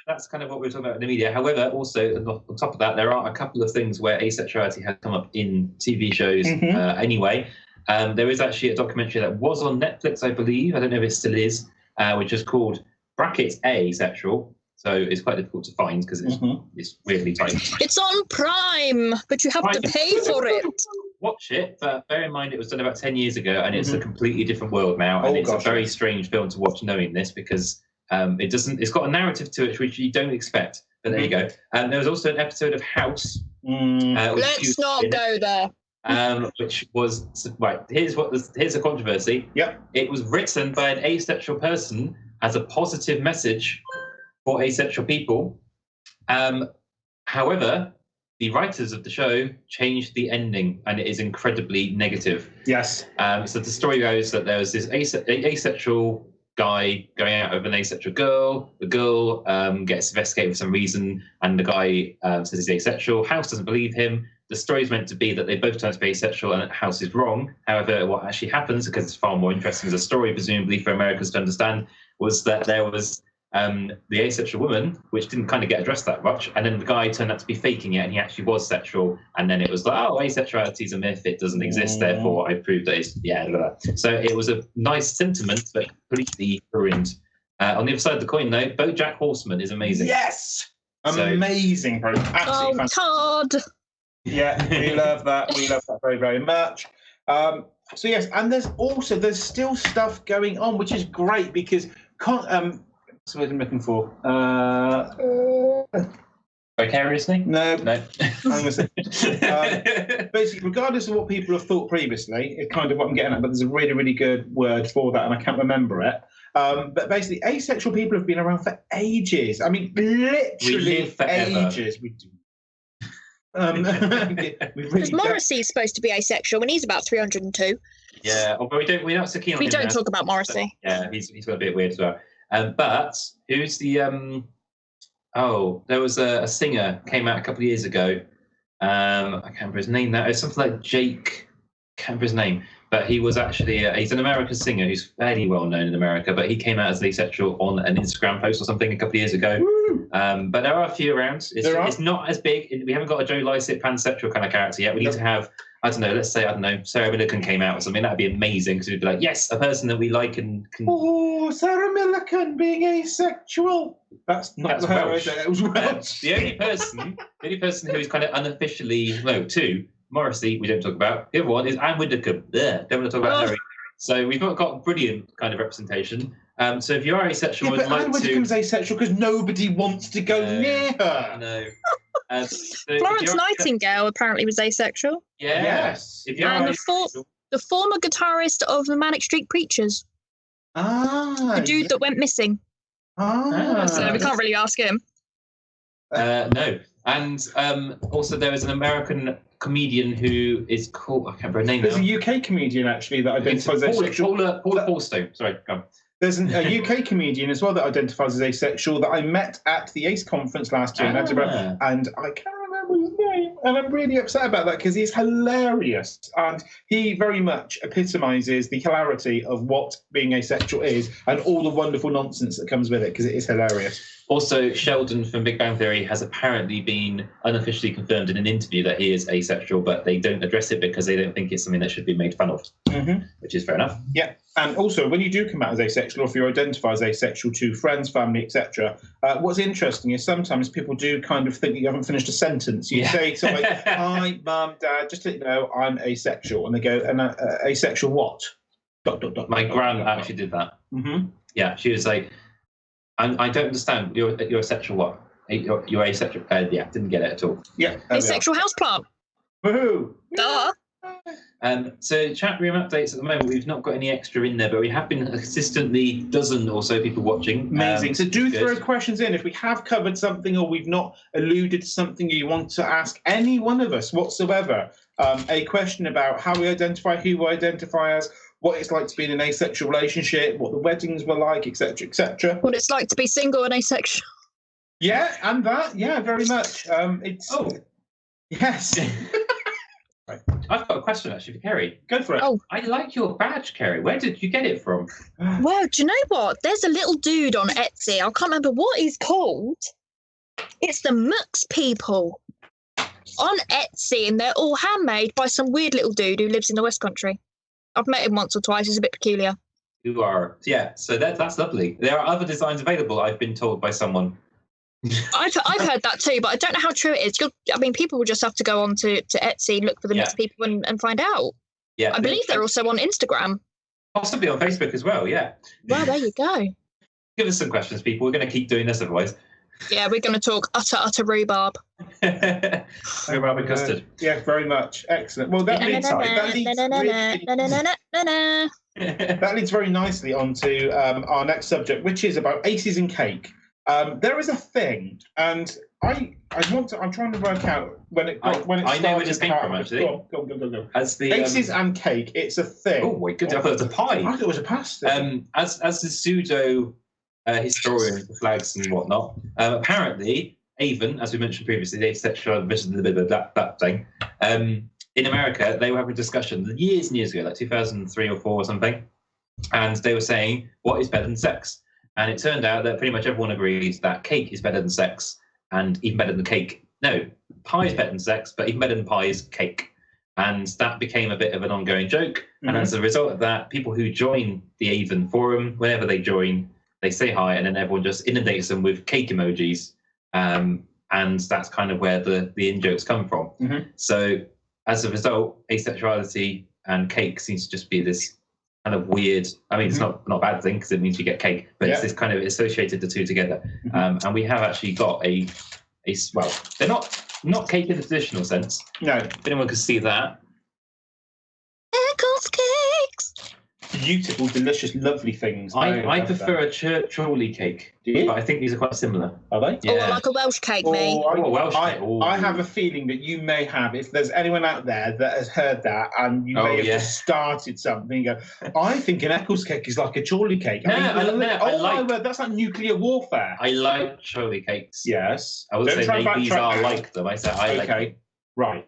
That's kind of what we're talking about in the media. However, also on top of that, there are a couple of things where asexuality has come up in TV shows anyway. There is actually a documentary that was on Netflix, I believe. I don't know if it still is, which is called Asexual. So it's quite difficult to find because it's weirdly tight. It's on Prime, but you have to pay for it. Watch it, but bear in mind it was done about 10 years ago, and it's a completely different world now, and it's a very strange film to watch knowing this because it's got a narrative to it which you don't expect. But there you go. And there was also an episode of House. Let's not go there. Which was here's a controversy. Yep. It was written by an asexual person as a positive message for asexual people. However, the writers of the show changed the ending, and it is incredibly negative. Yes. So the story goes that there was this asexual guy going out with an asexual girl. The girl gets investigated for some reason, and the guy says he's asexual. House doesn't believe him. The story is meant to be that they both turn to be asexual and that House is wrong. However, what actually happens, because it's far more interesting as a story, presumably for Americans to understand, was that there was the asexual woman, which didn't kind of get addressed that much, and then the guy turned out to be faking it, and he actually was sexual, and then it was like, oh, asexuality is a myth, it doesn't exist, therefore I proved that it's, blah, blah. So it was a nice sentiment, but completely ruined. On the other side of the coin, though, BoJack Horseman is amazing. Yes! Amazing program. Oh, Todd! Yeah, we love that. We love that very, very much. So yes, and there's still stuff going on, which is great because what's the word I'm looking for? Vicariously? No. I'm going to say. Basically, regardless of what people have thought previously, it's kind of what I'm getting at, but there's a really, really good word for that, and I can't remember it. But basically, asexual people have been around for ages. I mean, literally ages. We do. Because Morrissey is supposed to be asexual, and he's about 302. Yeah, but we're not so keen on him. We don't talk about Morrissey. Yeah, he's got a bit weird as well. But who's the there was a singer came out a couple of years ago. I can't remember his name now. It's something like Jake. Can't remember his name. But he was actually he's an American singer who's fairly well known in America. But he came out as asexual on an Instagram post or something a couple of years ago. But there are a few around. It's not as big. We haven't got a Joe Lycett pansexual kind of character yet. We need to have, I don't know, let's say, Sarah Millican came out or something. That'd be amazing because we'd be like, yes, a person that we like and can. Oh, Sarah Millican being asexual. That's Welsh. It was Welsh. The only person who is kind of unofficially, two. Morrissey, we don't talk about. The other one is Anne Widdecombe. Don't want to talk about Harry. So we've not got brilliant kind of representation. So if you are asexual, but Anne Widdecombe's asexual because nobody wants to go near her. No. Florence Nightingale apparently was asexual. Yeah. Yes. If you're And the former guitarist of the Manic Street Preachers. The dude that went missing. So we can't really ask him. No. And also there is an American comedian who is called, I can't remember her name. There's a UK comedian actually that identifies as asexual. Paula Paulstone. Sorry, go on. There's a UK comedian as well that identifies as asexual that I met at the ACE conference last year in Edinburgh, and I can't remember his name, and I'm really upset about that because he's hilarious, and he very much epitomises the hilarity of what being asexual is and all the wonderful nonsense that comes with it, because it is hilarious. Also, Sheldon from Big Bang Theory has apparently been unofficially confirmed in an interview that he is asexual, but they don't address it because they don't think it's something that should be made fun of, which is fair enough. Yeah, and also when you do come out as asexual, or if you identify as asexual to friends, family, etc., what's interesting is sometimes people do kind of think that you haven't finished a sentence. You say something like, "Hi, Mum, Dad, just to let you know, I'm asexual," and they go, "And asexual what?" ... My gran actually did that. Yeah, she was like, I don't understand. You're asexual what? You're asexual. Yeah, didn't get it at all. Yeah. Asexual houseplant. Woohoo! Duh. So chat room updates at the moment, we've not got any extra in there, but we have been consistently dozen or so people watching. Amazing. So do throw questions in if we have covered something or we've not alluded to something you want to ask any one of us whatsoever. A question about how we identify, who we identify as, what it's like to be in an asexual relationship, what the weddings were like, etc., etc. What it's like to be single and asexual. Yeah, and that. Yeah, very much. Yes. Right. I've got a question actually for Kerry. Go for it. Oh. I like your badge, Kerry. Where did you get it from? Well, do you know what? There's a little dude on Etsy. I can't remember what he's called. It's the Mux people on Etsy, and they're all handmade by some weird little dude who lives in the West Country. I've met him once or twice. He's a bit peculiar. You are. Yeah, so that's lovely. There are other designs available, I've been told by someone. I've heard that too, but I don't know how true it is. People will just have to go on to Etsy, look for the Mix people and find out. Yeah, I believe they're also on Instagram. Possibly on Facebook as well, yeah. Well, there you go. Give us some questions, people. We're going to keep doing this otherwise. Yeah, we're going to talk utter rhubarb. Rhubarb and custard. Yeah, very much. Excellent. Well, that leads very nicely onto our next subject, which is about aces and cake. There is a thing, and I'm trying to work out when it I know where this came from, actually. Go on. As the aces and cake, it's a thing. Oh my goodness! I thought it was a pie. I thought it was a pasta. As the pseudo historian for flags and whatnot, apparently Avon, as we mentioned previously, the asexual that thing. In America, they were having a discussion years and years ago, like 2003 or 4 or something, and they were saying, what is better than sex? And it turned out that pretty much everyone agrees that cake is better than sex, and even better than cake. No, pie is better than sex, but even better than pie is cake. And that became a bit of an ongoing joke. Mm-hmm. And as a result of that, people who join the Avon forum, whenever they join, they say hi, and then everyone just inundates them with cake emojis. And that's kind of where the in-jokes come from. Mm-hmm. So as a result, asexuality and cake seems to just be this kind of weird, I mean, it's not a bad thing because it means you get cake, but it's this kind of associated the two together. And we have actually got a well, they're not cake in the traditional sense. No. If anyone can see that. Eccles cakes. Beautiful, delicious, lovely things. I prefer a chorley cake. Do you? But I think these are quite similar. Are they? Yeah. Oh, like a Welsh cake, me. I have a feeling that you may have, if there's anyone out there that has heard that and you may have just started something, you go, I think an Eccles cake is like a chorley cake. My word, that's like nuclear warfare. I like chorley cakes. Yes. I would say maybe these are like them. I said I like them. Right.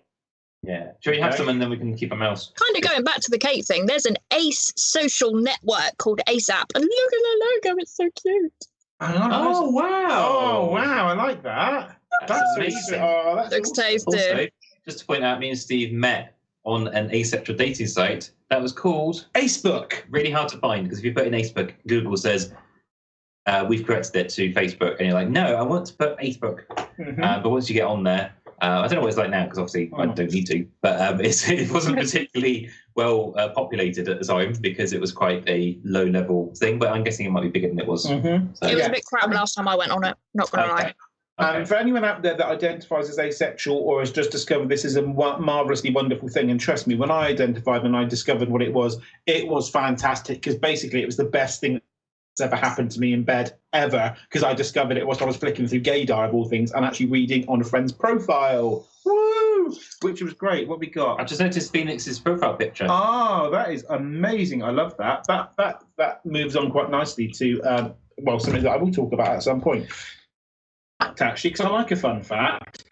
Yeah. Shall we have some and then we can keep a mouse? Kind of going back to the cake thing, there's an ACE social network called ASAP, and look at the logo, it's so cute. Oh, wow. I like that. That's amazing. That looks tasty. Also, just to point out, me and Steve met on an asexual dating site that was called Acebook. Really hard to find, because if you put in Acebook, Google says, we've corrected it to Facebook, and you're like, no, I want to put Acebook. Mm-hmm. But once you get on there, I don't know what it's like now because obviously I don't need to, but it wasn't particularly well populated at the time because it was quite a low level thing. But I'm guessing it might be bigger than it was. Mm-hmm. So, it was a bit crap last time I went on it. Not gonna lie. And for anyone out there that identifies as asexual or has just discovered this is a marvelously wonderful thing, and trust me, when I identified and I discovered what it was fantastic because basically it was the best thing ever happened to me in bed ever because I discovered it whilst I was flicking through gaydar of all things and actually reading on a friend's profile. Woo! Which was great. What we got? I just noticed Phoenix's profile picture. Oh, that is amazing. I love that. That moves on quite nicely to something that I will talk about at some point. Actually, because I like a fun fact.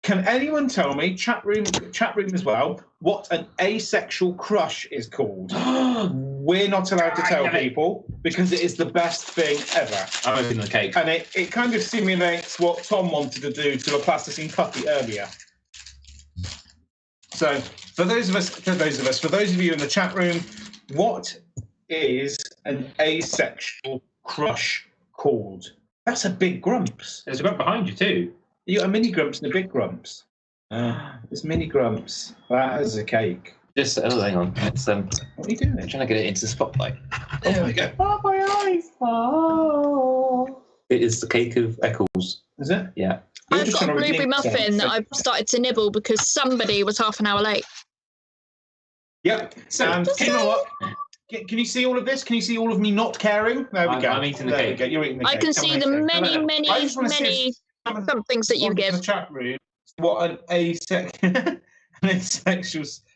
Can anyone tell me, chat room as well, what an asexual crush is called? We're not allowed to tell people because it is the best thing ever. I'm opening the cake. And it kind of simulates what Tom wanted to do to a plasticine puppy earlier. So for those of you in the chat room, what is an asexual crush called? That's a big grumps. There's a grump behind you too. You got a mini grumps and a big grumps. It's mini grumps. That is a cake. Just hang on. It's What are you doing? I'm trying to get it into the spotlight. There we go. Oh, my eyes. Oh. It is the cake of Eccles. Is it? Yeah. I've got a blueberry muffin that I've started to nibble because somebody was half an hour late. Yep. So, you know what? Can you see all of this? Can you see all of me not caring? There we go. I'm eating the cake. You're eating the cake. I can see the many somethings that you give. The chat room. What an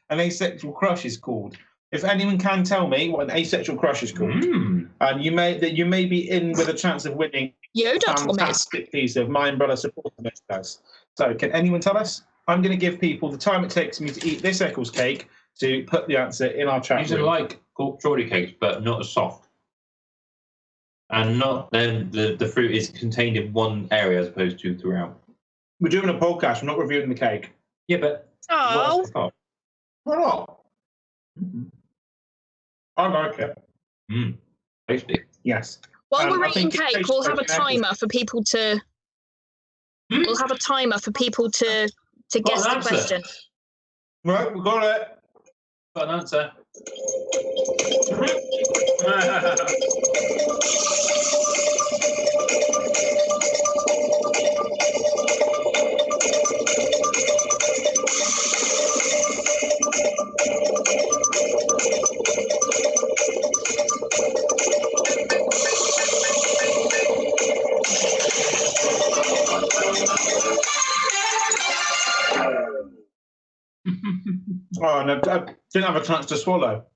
asexual crush is called. If anyone can tell me what an asexual crush is called, and you may be in with a chance of winning a fantastic piece of MyUmbrella support merchandise. So, can anyone tell us? I'm going to give people the time it takes me to eat this Eccles cake to put the answer in our chat room. These are like strawberry cakes, but not as soft. And not then the fruit is contained in one area as opposed to throughout. We're doing a podcast. We're not reviewing the cake. Yeah, but Oh, Why not? I like it. Tasty. Yes. while we're eating cake, we'll have a timer for people to. We'll have a timer for people to guess the question. Right, we got it. Got an answer. Oh, no, I didn't have a chance to swallow.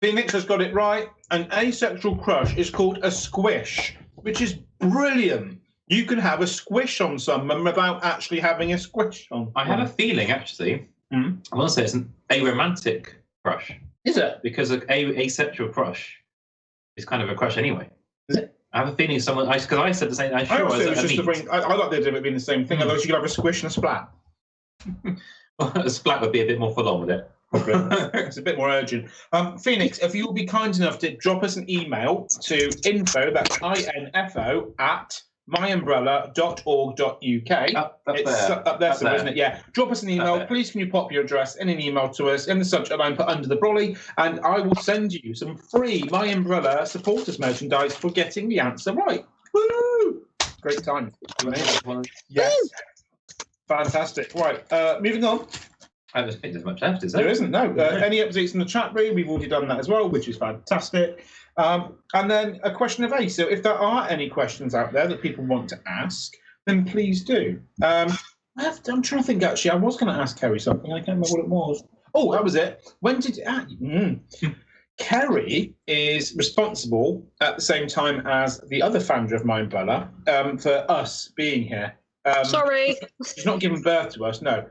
Phoenix has got it right. An asexual crush is called a squish, which is brilliant. You can have a squish on someone without actually having a squish on. I have a feeling, actually, I want to say it's an aromantic crush. Is it? Because an asexual crush is kind of a crush anyway. Is it? I have a feeling someone, because I said the same. I like the idea of it being the same thing, otherwise you could have a squish and a splat. A splat would be a bit more full on with it. It's a bit more urgent. Phoenix, if you will be kind enough to drop us an email to info, that's info at myumbrella.org.uk. It's up there, isn't it? Yeah. Drop us an email. Please, can you pop your address in an email to us? In the subject line, put Under the Brolly, and I will send you some free MyUmbrella supporters merchandise for getting the answer right. Woo! Great time. Yes. Fantastic. Right. Moving on. I don't think there's much left, is there? There isn't, no. Any updates in the chat room? We've already done that as well, which is fantastic. And then a question of A. So if there are any questions out there that people want to ask, then please do. I'm trying to think, actually. I was going to ask Kerry something. I can't remember what it was. Oh, that was it. When did... Kerry is responsible at the same time as the other founder of MyUmbrella for us being here. Sorry. She's not given birth to us, no.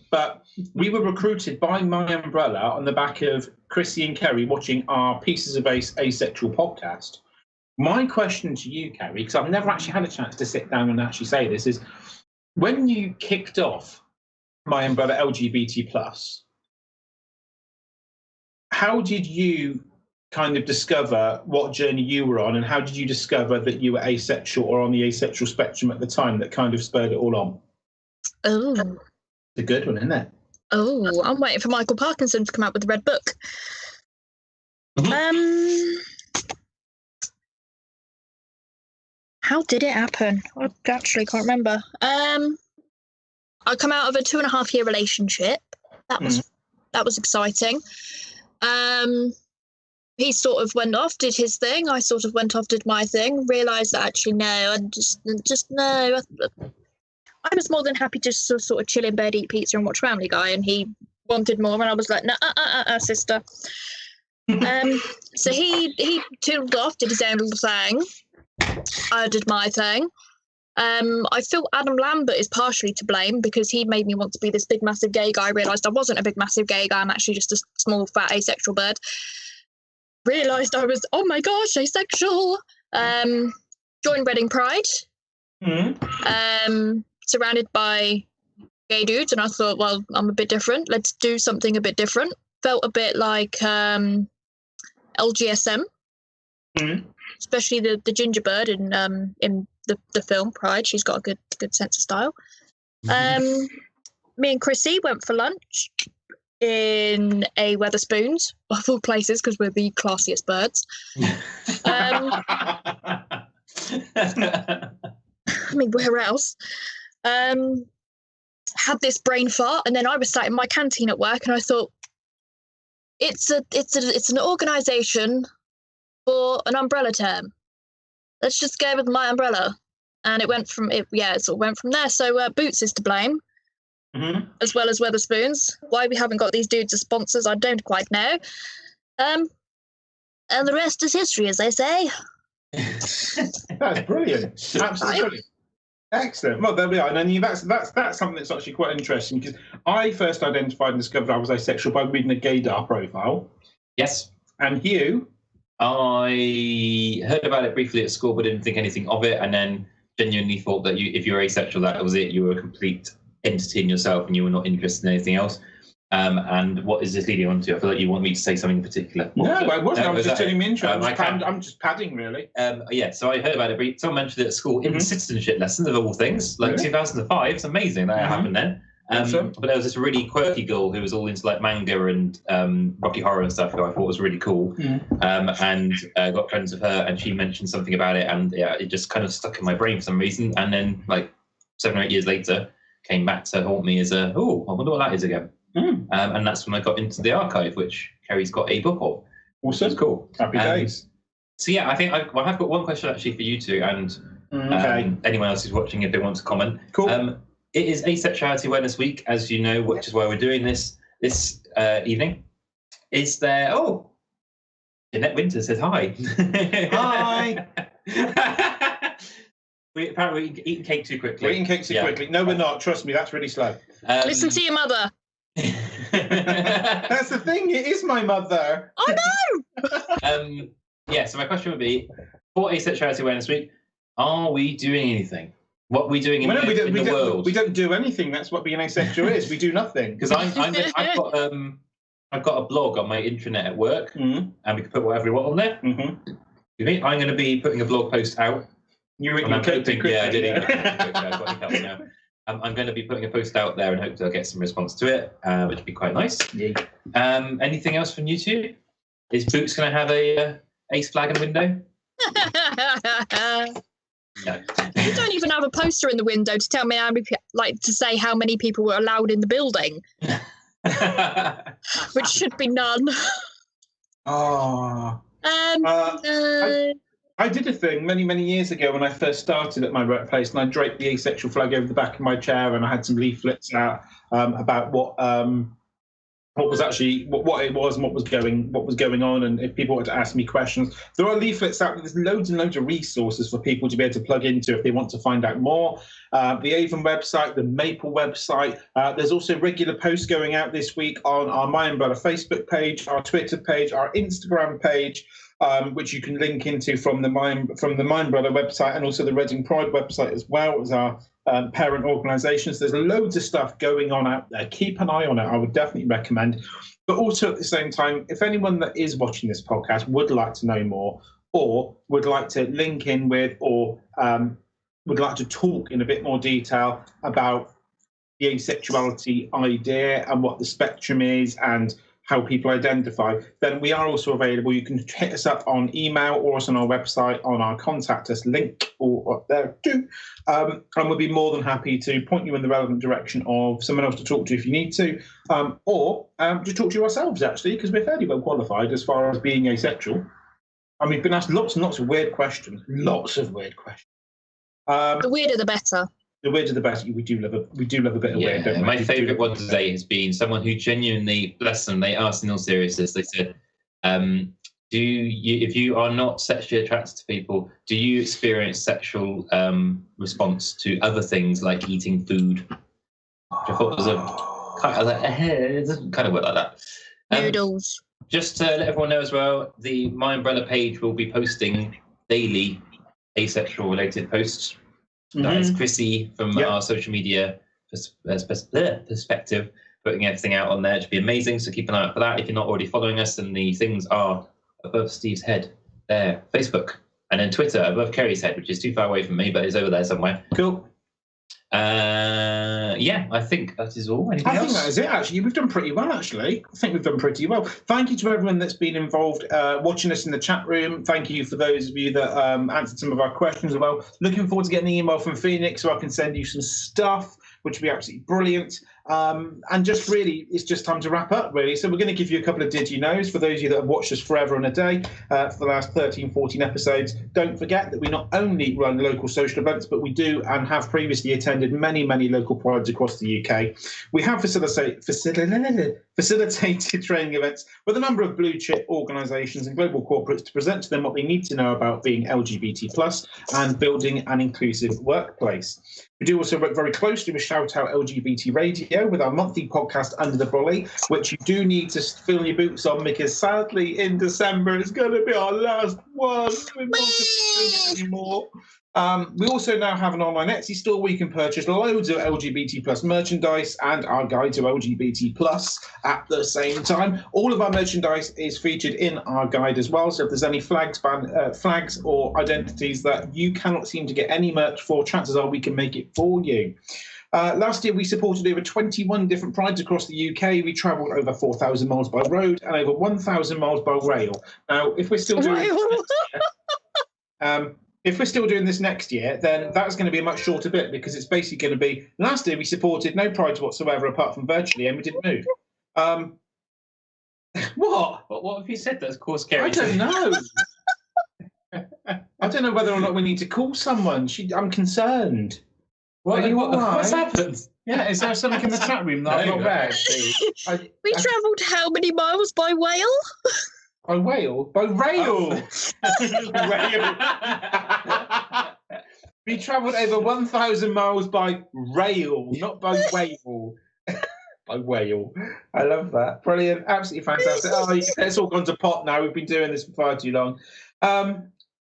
But we were recruited by MyUmbrella on the back of Chrissy and Kerry watching our Pieces of Asexual podcast. My question to you, Kerry, because I've never actually had a chance to sit down and actually say this, is when you kicked off MyUmbrella LGBT+, how did you kind of discover what journey you were on, and how did you discover that you were asexual or on the asexual spectrum at the time that kind of spurred it all on? Oh. It's a good one, isn't it? Oh, I'm waiting for Michael Parkinson to come out with the red book. How did it happen? I actually can't remember. I come out of a 2.5-year relationship. That was exciting. He sort of went off, did his thing. I sort of went off, did my thing. Realised that actually no, I just no. I was more than happy to sort of chill in bed, eat pizza, and watch Family Guy. And he wanted more, and I was like, no, sister. So he tooled off, did his own little thing. I did my thing. I feel Adam Lambert is partially to blame because he made me want to be this big, massive gay guy. I realised I wasn't a big, massive gay guy. I'm actually just a small, fat, asexual bird. Realised I was, oh my gosh, asexual. Joined Reading Pride. Surrounded by gay dudes, and I thought, well, I'm a bit different. Let's do something a bit different. Felt a bit like LGSM. Especially the ginger bird in the film Pride. She's got a good sense of style. Me and Chrissy went for lunch in a Wetherspoons, of all places, because we're the classiest birds. I mean, where else? Had this brain fart, and then I was sat in my canteen at work, and I thought, it's an organisation for an umbrella term. Let's just go with MyUmbrella. And it went from it sort of went from there. So Boots is to blame, as well as Wetherspoons. Why we haven't got these dudes as sponsors, I don't quite know. And the rest is history, as they say. That's brilliant. Absolutely brilliant. Excellent. Well, there we are. And that's something that's actually quite interesting, because I first identified and discovered I was asexual by reading a gaydar profile. Yes. And you? I heard about it briefly at school, but didn't think anything of it, and then genuinely thought that if you were asexual, that was it. You were a complete entity in yourself, and you were not interested in anything else. And what is this leading on to? I feel like you want me to say something in particular. No, I wasn't. I was just telling me intro. I'm just padding, really. Yeah, so I heard about it. Someone mentioned it at school in citizenship lessons, of all things. Like 2005. It's amazing that happened then. But there was this really quirky girl who was all into like manga and Rocky Horror and stuff, who I thought was really cool. And got friends with her, and she mentioned something about it, and yeah, it just kind of stuck in my brain for some reason. And then, like 7 or 8 years later, came back to haunt me as I wonder what that is again. And that's when I got into the archive, which Kerry's got a book of. Awesome. It's cool. Happy days. So yeah, I think I've got one question actually for you two, and anyone else who's watching if they want to comment. Cool. It is Asexuality Awareness Week, as you know, which is why we're doing this evening. Is there? Oh, Jeanette Winter says hi. Hi. Apparently we're eating cake too quickly. We're eating cake too quickly. No, we're not. Trust me, that's really slow. Listen to your mother. That's the thing. It is my mother. I know. Yeah. So my question would be, for Asexuality Awareness Week, are we doing anything? What are we doing in the world? We don't do anything. That's what being asexual is. We do nothing. Because I've got a blog on my intranet at work, and we can put whatever we want on there. I'm going to be putting a blog post out. You're hoping, yeah, I did. I've got hiccups now. I'm going to be putting a post out there and hope to get some response to it, which would be quite nice. Yeah. Anything else from you two? Is Boots going to have a ace flag in the window? No. You don't even have a poster in the window to tell me to say how many people were allowed in the building, which should be none. Oh. I did a thing many years ago when I first started at my workplace, and I draped the asexual flag over the back of my chair, and I had some leaflets out about what was actually what it was and what was going on, and if people wanted to ask me questions. There are leaflets out there. There's loads and loads of resources for people to be able to plug into if they want to find out more. The Avon website, the Maple website. There's also regular posts going out this week on our MyUmbrella Facebook page, our Twitter page, our Instagram page. which you can link into from the MyUmbrella website and also the Reading Pride website as well as our parent organisations. There's loads of stuff going on out there. Keep an eye on it. I would definitely recommend. But also at the same time, if anyone that is watching this podcast would like to know more or would like to link in with or would like to talk in a bit more detail about the asexuality idea and what the spectrum is and how people identify, then we are also available. You can hit us up on email or us on our website on our contact us link or up there too. And we'll be more than happy to point you in the relevant direction of someone else to talk to if you need to, or to talk to ourselves actually, because we're fairly well qualified as far as being asexual. And we've been asked lots and lots of weird questions. The weirder the better. The weirder the better. We do love a bit of weird. Don't we? My favourite one today has been someone who genuinely, bless them, they asked in all seriousness, they said, if you are not sexually attracted to people, do you experience sexual response to other things like eating food? Which I thought was it doesn't kind of work like that. Noodles. Just to let everyone know as well, the MyUmbrella page will be posting daily asexual related posts. That is Chrissy from our social media perspective, putting everything out on there. It should be amazing, so keep an eye out for that. If you're not already following us, then the things are above Steve's head there, Facebook, and then Twitter above Kerry's head, which is too far away from me, but it's over there somewhere. Cool. I think that is all. Anything else? I think that is it, actually. We've done pretty well, actually. I think we've done pretty well. Thank you to everyone that's been involved watching us in the chat room. Thank you for those of you that answered some of our questions as well. Looking forward to getting an email from Phoenix so I can send you some stuff, which would be absolutely brilliant. And just really, it's just time to wrap up, really. So we're going to give you a couple of Did You Knows for those of you that have watched us forever and a day for the last 13, 14 episodes. Don't forget that we not only run local social events, but we do and have previously attended many, many local prides across the UK. We have facilitated training events with a number of blue chip organisations and global corporates to present to them what they need to know about being LGBT+ and building an inclusive workplace. We do also work very closely with Shout Out LGBT Radio with our monthly podcast Under The Brolly, which you do need to fill your boots on because sadly in December it's going to be our last one. We're not going to do it anymore. We also now have an online Etsy store where you can purchase loads of LGBT+ merchandise and our guide to LGBT+ at the same time. All of our merchandise is featured in our guide as well. So if there's any flags or identities that you cannot seem to get any merch for, chances are we can make it for you. Last year, we supported over 21 different prides across the UK. We travelled over 4,000 miles by road and over 1,000 miles by rail. Now, if we're still doing if we're still doing this next year, then that's going to be a much shorter bit because it's basically going to be, last year we supported no prides whatsoever apart from virtually and we didn't move. What? What have you said that's caused Kerry? I don't know. I don't know whether or not we need to call someone. I'm concerned. What's happened? Yeah, is there something in the chat room that I've not read? We travelled how many miles by whale? By whale? By rail! Rail. We travelled over 1,000 miles by rail, not by whale. By whale. I love that. Brilliant. Absolutely fantastic. It's all gone to pot now. We've been doing this for far too long.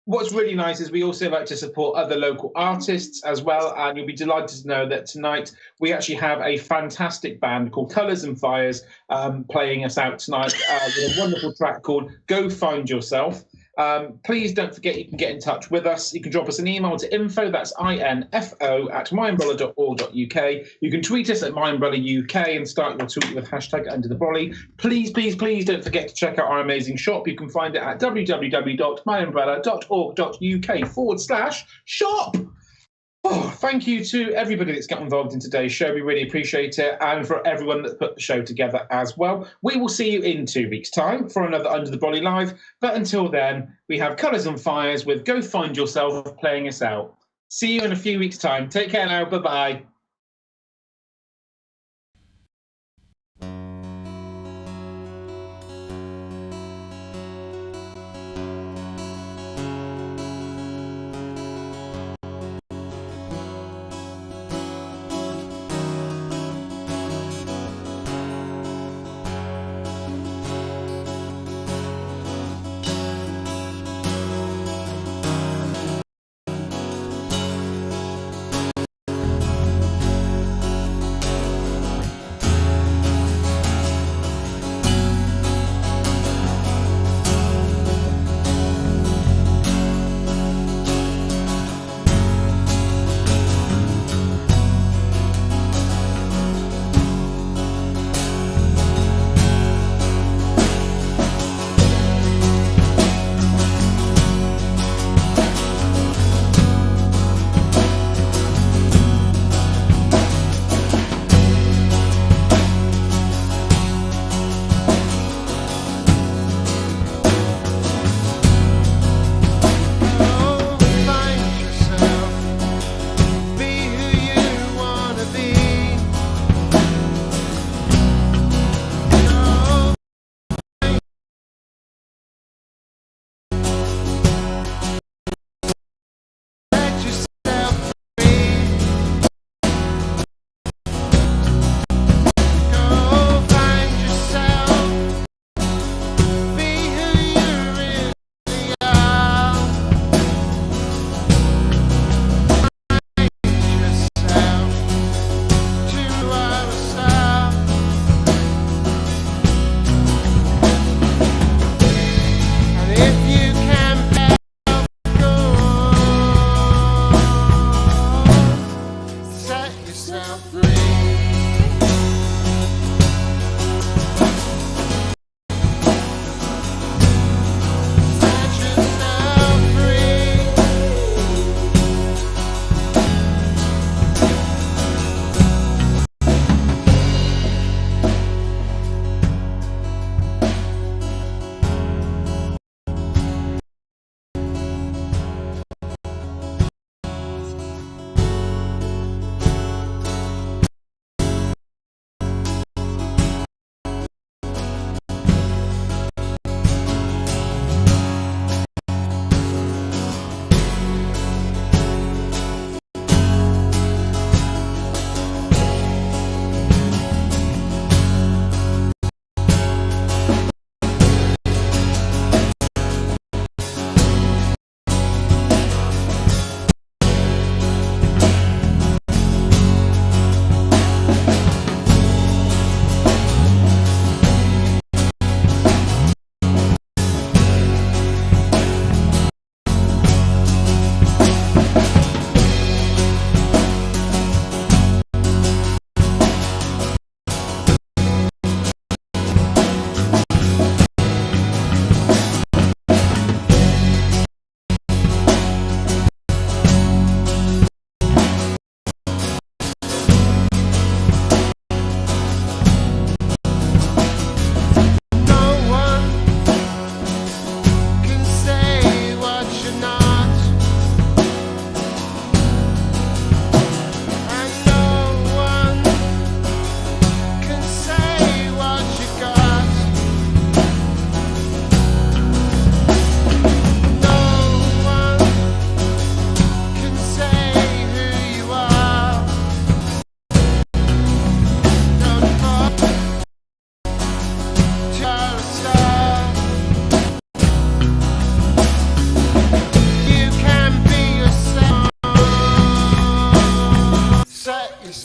What's really nice is we also like to support other local artists as well, and you'll be delighted to know that tonight we actually have a fantastic band called Colours and Fires playing us out tonight with a wonderful track called Go Find Yourself. Please don't forget you can get in touch with us. You can drop us an email to info, that's info at myumbrella.org.uk. You can tweet us at myumbrellauk and start your tweet with hashtag Under The Brolly. Please, please, please don't forget to check out our amazing shop. You can find it at www.myumbrella.org.uk/shop. Oh, thank you to everybody that's got involved in today's show. We really appreciate it. And for everyone that put the show together as well. We will see you in 2 weeks' time for another Under The Brolly Live. But until then, we have Colours and Fires with Go Find Yourself playing us out. See you in a few weeks' time. Take care now. Bye-bye.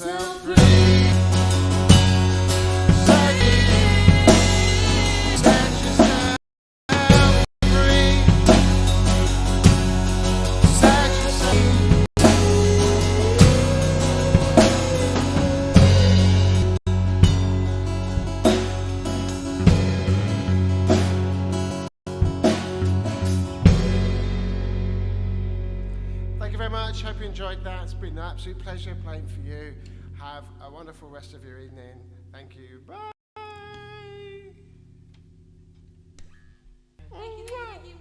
yourself free. Thank you very much. Hope you enjoyed that. It's been an absolute pleasure playing for you. Have a wonderful rest of your evening. Thank you. Bye. Thank you.